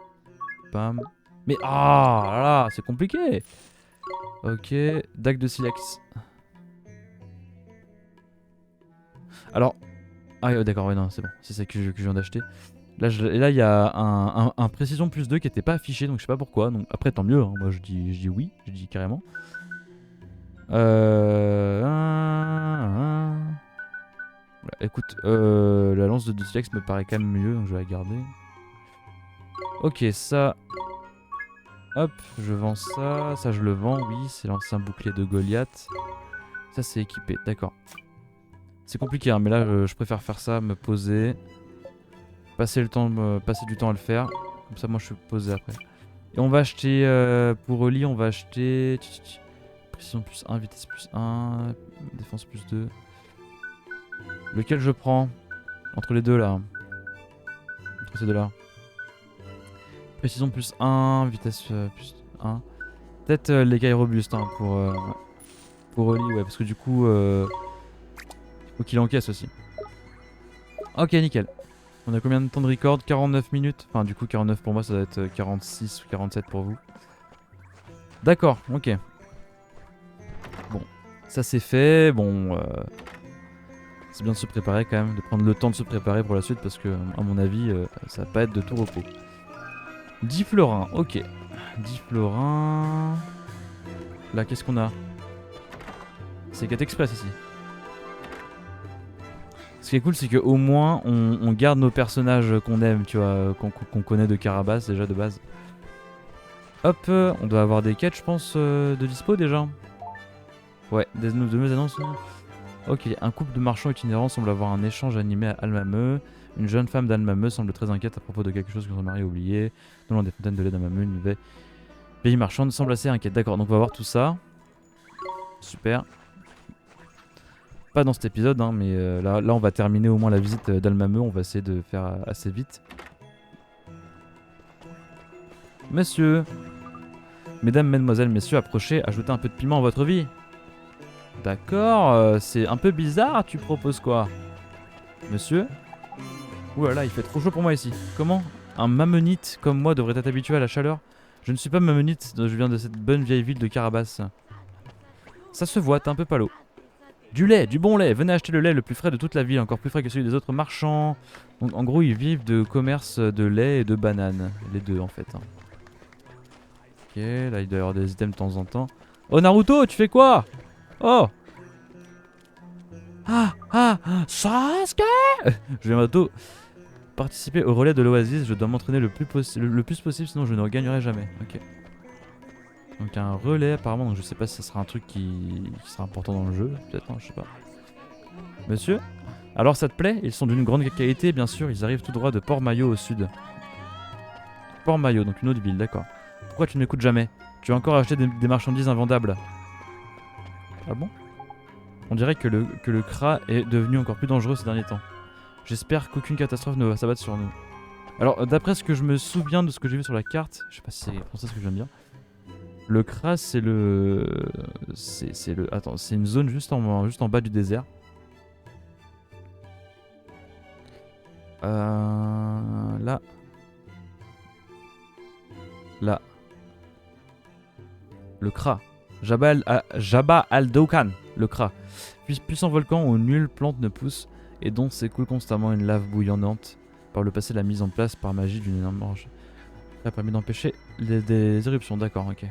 Bam. Mais ah là là, c'est compliqué. Ok, dague de silex. Alors... Ah d'accord, ouais non, c'est bon. C'est ça que je viens d'acheter. Là, il y a un précision plus 2 qui était pas affiché, donc je sais pas pourquoi. Donc après, tant mieux. Hein. Moi, je dis oui, je dis carrément. Voilà, écoute, la lance de silex me paraît quand même mieux, donc je vais la garder. Ok, ça... Hop, je vends ça. Ça, je le vends, oui. C'est l'ancien bouclier de Goliath. Ça, c'est équipé, d'accord. C'est compliqué, hein, mais là, je préfère faire ça, me poser. passer du temps à le faire. Comme ça, moi, je suis posé après. Et on va acheter, pour Oli, on va acheter... Précision plus 1, vitesse plus 1, défense plus 2. Lequel je prends? Entre les deux, là. Entre ces deux-là. Précision plus 1, vitesse plus 1. Peut-être l'écaille robuste hein, pour Oli, ouais, parce que du coup, faut qu'il encaisse aussi. Ok, nickel. On a combien de temps de record? 49 minutes. Enfin, du coup, 49 pour moi, ça doit être 46 ou 47 pour vous. D'accord, ok. Bon, ça c'est fait. Bon, c'est bien de se préparer quand même, de prendre le temps de se préparer pour la suite parce que, à mon avis, ça va pas être de tout repos. 10 florins, ok. 10 florins. Là, qu'est-ce qu'on a? C'est Quête Express ici. Ce qui est cool, c'est qu'au moins on garde nos personnages qu'on aime, tu vois, qu'on connaît de Carabas déjà de base. Hop, on doit avoir des quêtes, je pense, de dispo déjà. Ouais, de nouvelles annonces. Ok, un couple de marchands itinérants semble avoir un échange animé à Almameux. Une jeune femme d'Almameux semble très inquiète à propos de quelque chose que son mari a oublié. Non loin des fontaines de lait d'Almameux, une vieille marchande semble assez inquiète. D'accord, donc on va voir tout ça. Super. Pas dans cet épisode, hein, mais là on va terminer au moins la visite d'Almameux. On va essayer de faire assez vite. Monsieur. Mesdames, mesdemoiselles, messieurs, approchez, ajoutez un peu de piment à votre vie. D'accord, c'est un peu bizarre, tu proposes quoi? Monsieur? Ouh là là, il fait trop chaud pour moi ici. Comment un mammonite comme moi devrait être habitué à la chaleur? Je ne suis pas mammonite, je viens de cette bonne vieille ville de Carabas. Ça se voit, t'es un peu palo. Du lait, du bon lait, venez acheter le lait le plus frais de toute la ville, encore plus frais que celui des autres marchands. Donc en gros, ils vivent de commerce de lait et de bananes, les deux en fait. Ok, là il doit y avoir des items de temps en temps. Oh Naruto, tu fais quoi? Oh! Sasuke! Je vais bientôt participer au relais de l'Oasis, je dois m'entraîner le plus possible sinon je ne gagnerai jamais. Ok. Donc un relais apparemment, donc je sais pas si ça sera un truc qui sera important dans le jeu, peut-être, hein, je sais pas. Monsieur? Alors ça te plaît? Ils sont d'une grande qualité bien sûr, ils arrivent tout droit de Port-Maillot au sud. Port-Maillot, donc une autre ville, d'accord. Pourquoi tu ne m'écoutes jamais? Tu as encore acheté des marchandises invendables. Ah bon? On dirait que le Kra est devenu encore plus dangereux ces derniers temps. J'espère qu'aucune catastrophe ne va s'abattre sur nous. Alors d'après ce que je me souviens de ce que j'ai vu sur la carte, je sais pas si c'est français ce que je viens de dire. Le Kra c'est le... Attends, c'est une zone juste en bas du désert. Là. Là. Le Kra. Jabba al-Dokkan, le Kra. Puissant volcan où nulle plante ne pousse et dont s'écoule constamment une lave bouillonnante. Par le passé, la mise en place par magie d'une énorme orge a permis d'empêcher des éruptions. D'accord, ok.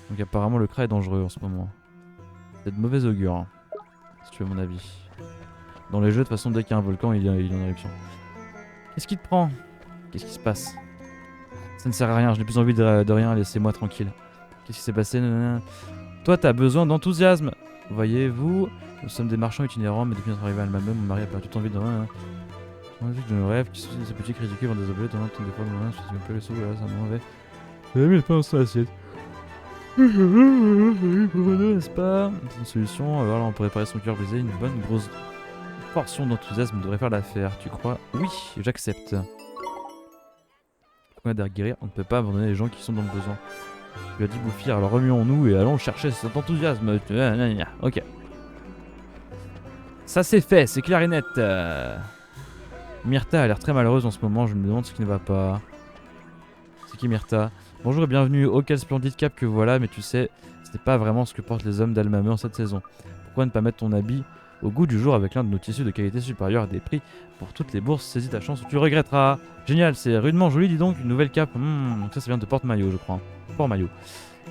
Donc apparemment le Kra est dangereux en ce moment. C'est de mauvais augure, hein, si tu veux mon avis. Dans les jeux, de toute façon, dès qu'il y a un volcan, il est en éruption. Qu'est-ce qui te prend? Qu'est-ce qui se passe? Ça ne sert à rien, je n'ai plus envie de rien, laissez-moi tranquille. Qu'est-ce qui s'est passé? Toi, t'as besoin d'enthousiasme. Voyez-vous, nous sommes des marchands itinérants, mais depuis notre arrivée à Almameux, mon mari a perdu toute envie de rien. On a vu que de nos rêves, qui sont ces petits ridicules vont désolé, dans ton défaut de moyen, je suis un peu le sou, là, ça m'en va. J'ai mis le pain sur l'assiette. N'est-ce pas? C'est une solution, alors là, on peut réparer son cœur brisé, une bonne grosse portion d'enthousiasme devrait faire l'affaire, tu crois? Oui, j'accepte. Pourquoi guérir? On ne peut pas abandonner les gens qui sont dans le besoin. Tu as dit Bouffir, alors remuons-nous et allons chercher cet enthousiasme. Ok. Ça c'est fait, c'est clair et net. Myrtha a l'air très malheureuse en ce moment, je me demande ce qui ne va pas. C'est qui Myrtha? Bonjour et bienvenue, oh quel splendide cap que voilà, mais tu sais, ce n'est pas vraiment ce que portent les hommes d'Almameux en cette saison. Pourquoi ne pas mettre ton habit au goût du jour avec l'un de nos tissus de qualité supérieure à des prix pour toutes les bourses? Saisis ta chance ou tu le regretteras. Génial, c'est rudement joli, dis donc, une nouvelle cape. Donc ça vient de Port-Maillot, je crois. Port-Maillot.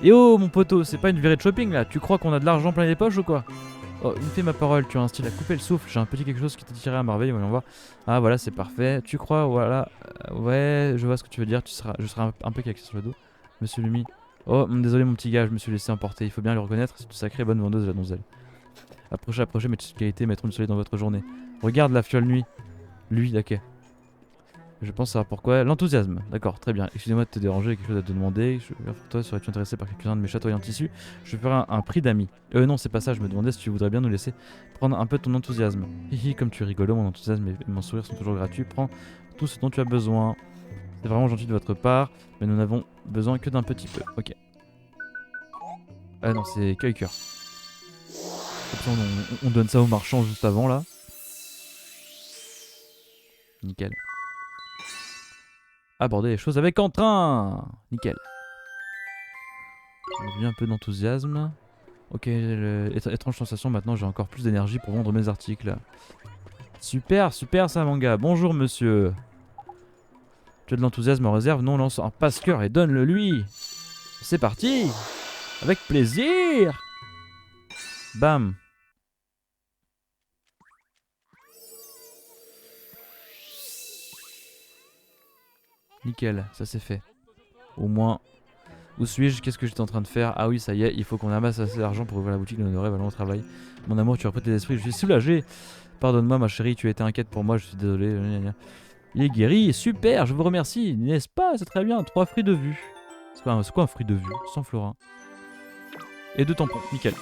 Et oh mon poteau, c'est pas une virée de shopping là, tu crois qu'on a de l'argent plein les poches ou quoi? Oh, une fait ma parole, tu as un style à couper le souffle, j'ai un petit quelque chose qui t'a tiré à merveille, voyons voir. Ah voilà, c'est parfait, tu crois, voilà. Ouais, je vois ce que tu veux dire, je serai un peu caxé sur le dos. Monsieur Lumi. Oh, désolé mon petit gars, je me suis laissé emporter, il faut bien le reconnaître, c'est une sacrée bonne vendeuse la donzelle. Approchez, mes tissus de qualité mettront du soleil dans votre journée. Regarde la fiole nuit. Lui, ok. Je pense savoir pourquoi. L'enthousiasme. D'accord, très bien. Excusez-moi de te déranger, quelque chose à te demander. Pour toi, serais-tu intéressé par quelques-uns de mes chatoyants tissus? Je ferai un prix d'amis. Non, c'est pas ça. Je me demandais si tu voudrais bien nous laisser prendre un peu de ton enthousiasme. Hihi, comme tu es rigolo, mon enthousiasme et mon sourire sont toujours gratuits. Prends tout ce dont tu as besoin. C'est vraiment gentil de votre part, mais nous n'avons besoin que d'un petit peu. Ok. Ah non, c'est Quaker. On donne ça au marchand juste avant là. Nickel. Aborder les choses avec entrain. Nickel. On a vu un peu d'enthousiasme. Ok, étrange sensation, maintenant j'ai encore plus d'énergie pour vendre mes articles. Super, super ça mon gars. Bonjour monsieur. Tu as de l'enthousiasme en réserve? Non, lance un passe-cœur et donne-le lui. C'est parti. Avec plaisir. Bam. Nickel, ça c'est fait. Au moins. Où suis-je? Qu'est-ce que j'étais en train de faire? Ah oui, ça y est, il faut qu'on amasse assez d'argent pour ouvrir la boutique de nos rêves. Allons au travail. Mon amour, tu as repris tes esprits, je suis soulagé. Pardonne-moi ma chérie, tu as été inquiète pour moi, je suis désolé. Il est guéri, super, je vous remercie, n'est-ce pas? C'est très bien, 3 fruits de vue. C'est quoi un fruit de vue? 100 florins. Et 2 tampons, nickel.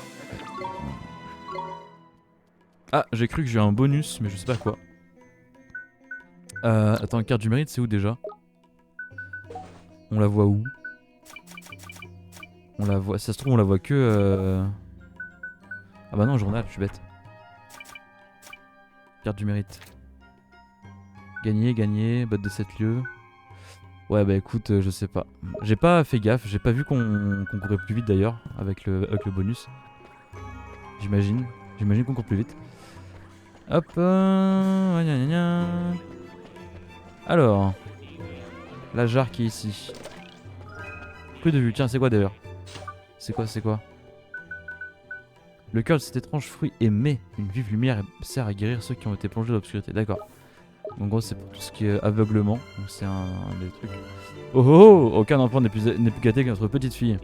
Ah, j'ai cru que j'ai un bonus, mais je sais pas quoi. Attends, carte du mérite, c'est où déjà? On la voit où? On la voit, si ça se trouve on la voit que... Ah bah non, journal, je suis bête. Carte du mérite. Gagner, botte de 7 lieux. Ouais bah écoute, je sais pas. J'ai pas fait gaffe, j'ai pas vu qu'on courait plus vite d'ailleurs avec le bonus. J'imagine qu'on court plus vite. Hop, alors, la jarre qui est ici. Fruit de vue, tiens c'est quoi d'ailleurs? C'est quoi? Le cœur de cet étrange fruit émet une vive lumière et sert à guérir ceux qui ont été plongés dans l'obscurité. D'accord. En gros, c'est pour tout ce qui est aveuglement. Donc, c'est un des trucs. Oh oh oh. Aucun enfant n'est plus gâté que notre petite fille.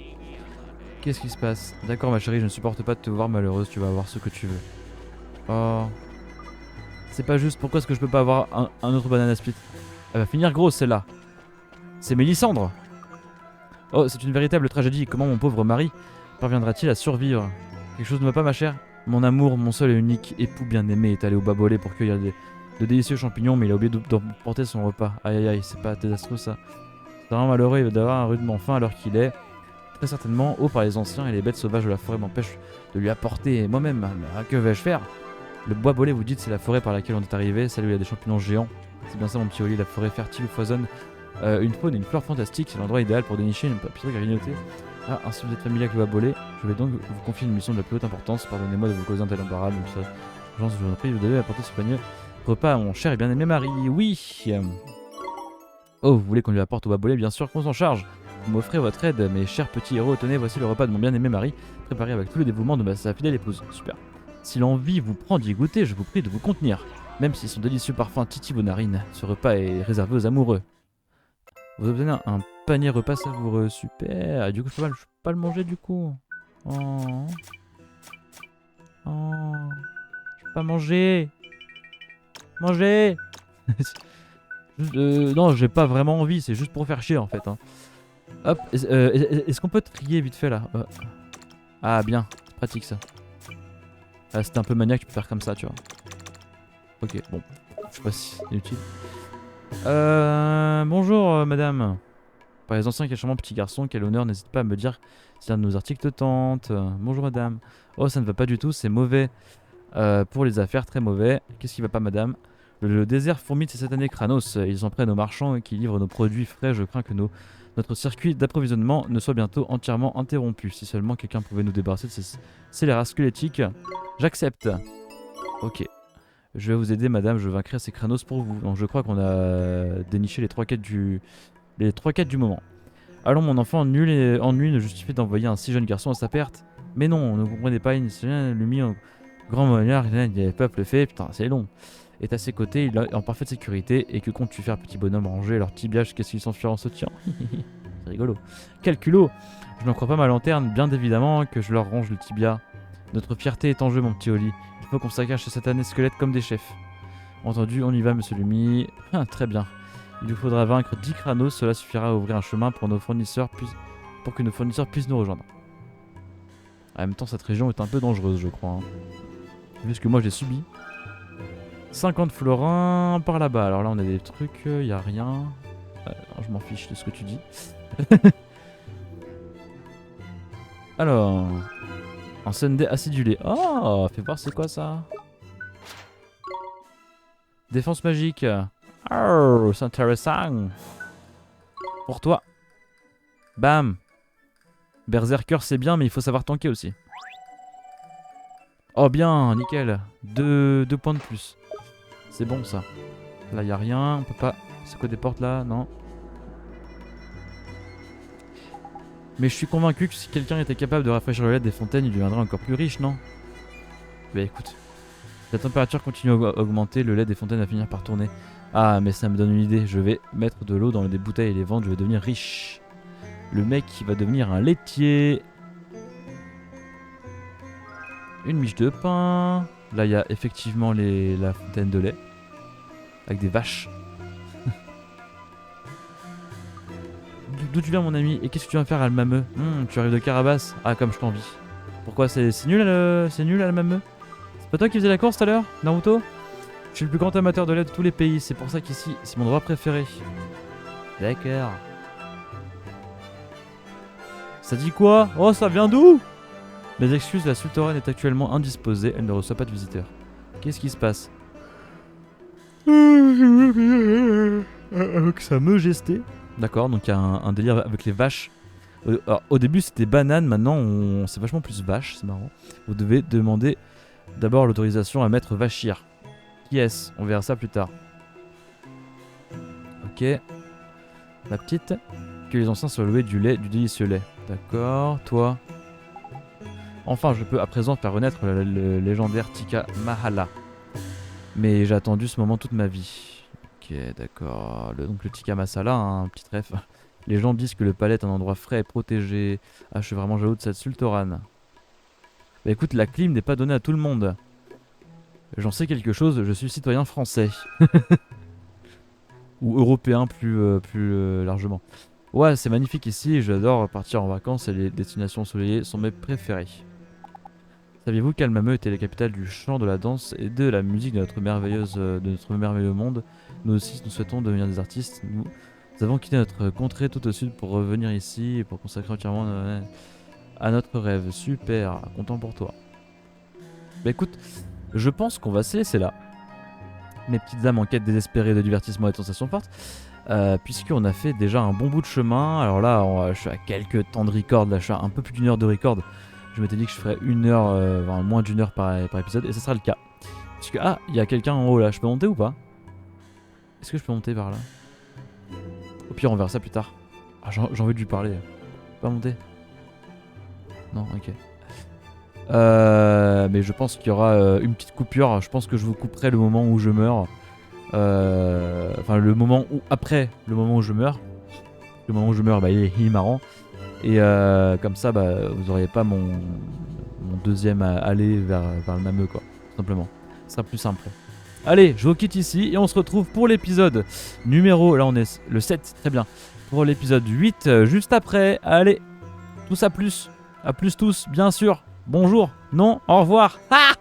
Qu'est-ce qui se passe? D'accord, ma chérie, je ne supporte pas de te voir malheureuse. Tu vas avoir ce que tu veux. Oh. C'est pas juste. Pourquoi est-ce que je peux pas avoir un autre banana split? Elle va finir grosse, celle-là. C'est Mélissandre. Oh, c'est une véritable tragédie. Comment mon pauvre mari parviendra-t-il à survivre? Quelque chose ne va pas, ma chère? Mon amour, mon seul et unique époux bien-aimé est allé au Babolé pour cueillir de délicieux champignons, mais il a oublié d'emporter son repas. Aïe aïe aïe, c'est pas désastreux ça. C'est vraiment malheureux, il va d'avoir un rudement faim à l'heure qu'il est. Très certainement, haut par les anciens et les bêtes sauvages de la forêt m'empêchent de lui apporter moi-même. Que vais-je faire? Le bois bolé, vous dites, c'est la forêt par laquelle on est arrivé, celle où il y a des champignons géants. C'est bien ça mon petit Oli, la forêt fertile où foisonne une faune et une fleur fantastique, c'est l'endroit idéal pour dénicher une papillon à grignoter. Ah, ainsi vous êtes familier avec le bois bolé, je vais donc vous confier une mission de la plus haute importance. Pardonnez-moi de vous causer un tel embarras, donc ça, je vous en prie, vous devez apporter ce panier repas à mon cher et bien-aimé mari. Oui. Oh, vous voulez qu'on lui apporte au bois bolé? Bien sûr qu'on s'en charge. Vous m'offrez votre aide, mes chers petits héros. Tenez, voici le repas de mon bien-aimé mari, préparé avec tout le dévouement de sa fidèle épouse. Super. Si l'envie vous prend d'y goûter, je vous prie de vous contenir. Même si son délicieux parfum titille vos narines, ce repas est réservé aux amoureux. Vous obtenez un panier repas savoureux, super. Et du coup, je peux pas le manger du coup. Oh. Oh. Je peux pas manger. Manger. Non, j'ai pas vraiment envie, c'est juste pour faire chier en fait. Hein. Hop, est-ce qu'on peut trier vite fait là? Ah bien, c'est pratique ça. Ah, c'était un peu maniaque, tu peux faire comme ça, tu vois. Ok, bon, je sais pas si c'est utile. Bonjour madame. Par les anciens, quel charmant petit garçon, quel honneur, n'hésite pas à me dire si un de nos articles te tente. Bonjour madame. Oh, ça ne va pas du tout, c'est mauvais. Pour les affaires, très mauvais. Qu'est-ce qui va pas madame? Le désert fourmille de ces satanés Kranos. Ils en prennent aux marchands qui livrent nos produits frais. Je crains que notre circuit d'approvisionnement ne soit bientôt entièrement interrompu. Si seulement quelqu'un pouvait nous débarrasser de ces scélérats squelettiques. J'accepte. Ok. Je vais vous aider madame, je vaincrai ces Kranos pour vous. Donc je crois qu'on a déniché les 3 quêtes du moment. Allons mon enfant, nul et ennui ne justifie d'envoyer un si jeune garçon à sa perte. Mais non, ne comprenez pas, il lui en grand monarque, il peuple fait, putain c'est long. Est à ses côtés, il est en parfaite sécurité. Et que comptes-tu faire petit bonhomme, ranger leur tibiage? Qu'est-ce qu'ils s'enfuirent en se tirant? C'est rigolo. Quel culot! Je n'en crois pas ma lanterne, bien évidemment que je leur range le tibia. Notre fierté est en jeu mon petit Oli. Il faut qu'on s'accroche ces satanés squelettes comme des chefs. Entendu, on y va monsieur Lumi. Ah, très bien. Il nous faudra vaincre 10 Kranos, cela suffira à ouvrir un chemin pour nos fournisseurs pour que nos fournisseurs puissent nous rejoindre. En même temps, cette région est un peu dangereuse, je crois. Hein. Vu ce que moi j'ai subi. 50 florins par là-bas. Alors là, on a des trucs, il a rien. Je m'en fiche de ce que tu dis. Alors, un Sunday acidulé. Oh, fais voir c'est quoi ça? Défense magique. Oh, c'est intéressant. Pour toi. Bam. Berserker c'est bien, mais il faut savoir tanker aussi. Oh bien, nickel. 2 points de plus. C'est bon ça. Là y a rien, on peut pas... C'est quoi des portes là? Non. Mais je suis convaincu que si quelqu'un était capable de rafraîchir le lait des fontaines, il deviendrait encore plus riche, non? Bah écoute. La température continue à augmenter, le lait des fontaines va finir par tourner. Ah mais ça me donne une idée, je vais mettre de l'eau dans des bouteilles et les vendre, je vais devenir riche. Le mec qui va devenir un laitier. Une miche de pain. Là il y a effectivement la fontaine de lait. Avec des vaches. D'où tu viens mon ami? Et qu'est-ce que tu viens faire à Almameux? Tu arrives de Carabas? Ah comme je t'envie. Pourquoi c'est nul à Almameux? C'est pas toi qui faisais la course tout à l'heure, Naruto? Je suis le plus grand amateur de lait de tous les pays, c'est pour ça qu'ici c'est mon endroit préféré. D'accord. Ça dit quoi? Oh ça vient d'où? Mes excuses, la sultanne est actuellement indisposée, elle ne reçoit pas de visiteurs. Qu'est-ce qui se passe? Avec sa majesté. D'accord, donc il y a un délire avec les vaches. Alors, au début c'était banane, maintenant c'est vachement plus vache, c'est marrant. Vous devez demander d'abord l'autorisation à mettre vachir. Qui est-ce? On verra ça plus tard. Ok. La petite. Que les anciens soient loués du lait, du délicieux lait. D'accord, toi. Enfin, je peux à présent faire renaître le légendaire Tika Mahala. Mais j'ai attendu ce moment toute ma vie. Ok, d'accord. Donc le Tika Masala, hein, un petit trèfle. Les gens disent que le palais est un endroit frais et protégé. Ah, je suis vraiment jaloux de cette sultorane. Bah écoute, la clim n'est pas donnée à tout le monde. J'en sais quelque chose, je suis citoyen français. Ou européen plus largement. Ouais, c'est magnifique ici, j'adore partir en vacances et les destinations ensoleillées sont mes préférées. Saviez-vous qu'Almameux était la capitale du chant, de la danse et de la musique de notre merveilleux monde? Nous aussi, nous souhaitons devenir des artistes. Nous avons quitté notre contrée tout au sud pour revenir ici et pour consacrer entièrement à notre rêve. Super, content pour toi. Bah écoute, je pense qu'on va se laisser là. Mes petites âmes en quête désespérée de divertissement et de sensations fortes. Puisqu'on a fait déjà un bon bout de chemin. Alors là, je suis à quelques temps de record. Là, je suis à un peu plus d'une heure de record. Je m'étais dit que je ferais une heure, enfin, moins d'une heure par épisode. Et ce sera le cas. Puisque, ah, il y a quelqu'un en haut là. Je peux monter ou pas? Est-ce que je peux monter par là? Au pire, on verra ça plus tard. Ah, j'ai envie de lui parler. Pas monter? Non, ok. Mais je pense qu'il y aura une petite coupure. Je pense que je vous couperai le moment où je meurs. Enfin, le moment où, après le moment où je meurs. Le moment où je meurs, bah, il est marrant. Et comme ça, bah, vous auriez pas mon deuxième aller vers le Nameux, quoi. Tout simplement. Ce sera plus simple. Allez, je vous quitte ici et on se retrouve pour l'épisode numéro. Là, on est le 7, très bien. Pour l'épisode 8, juste après. Allez, tous à plus. À plus tous, bien sûr. Bonjour. Non, au revoir. Ah!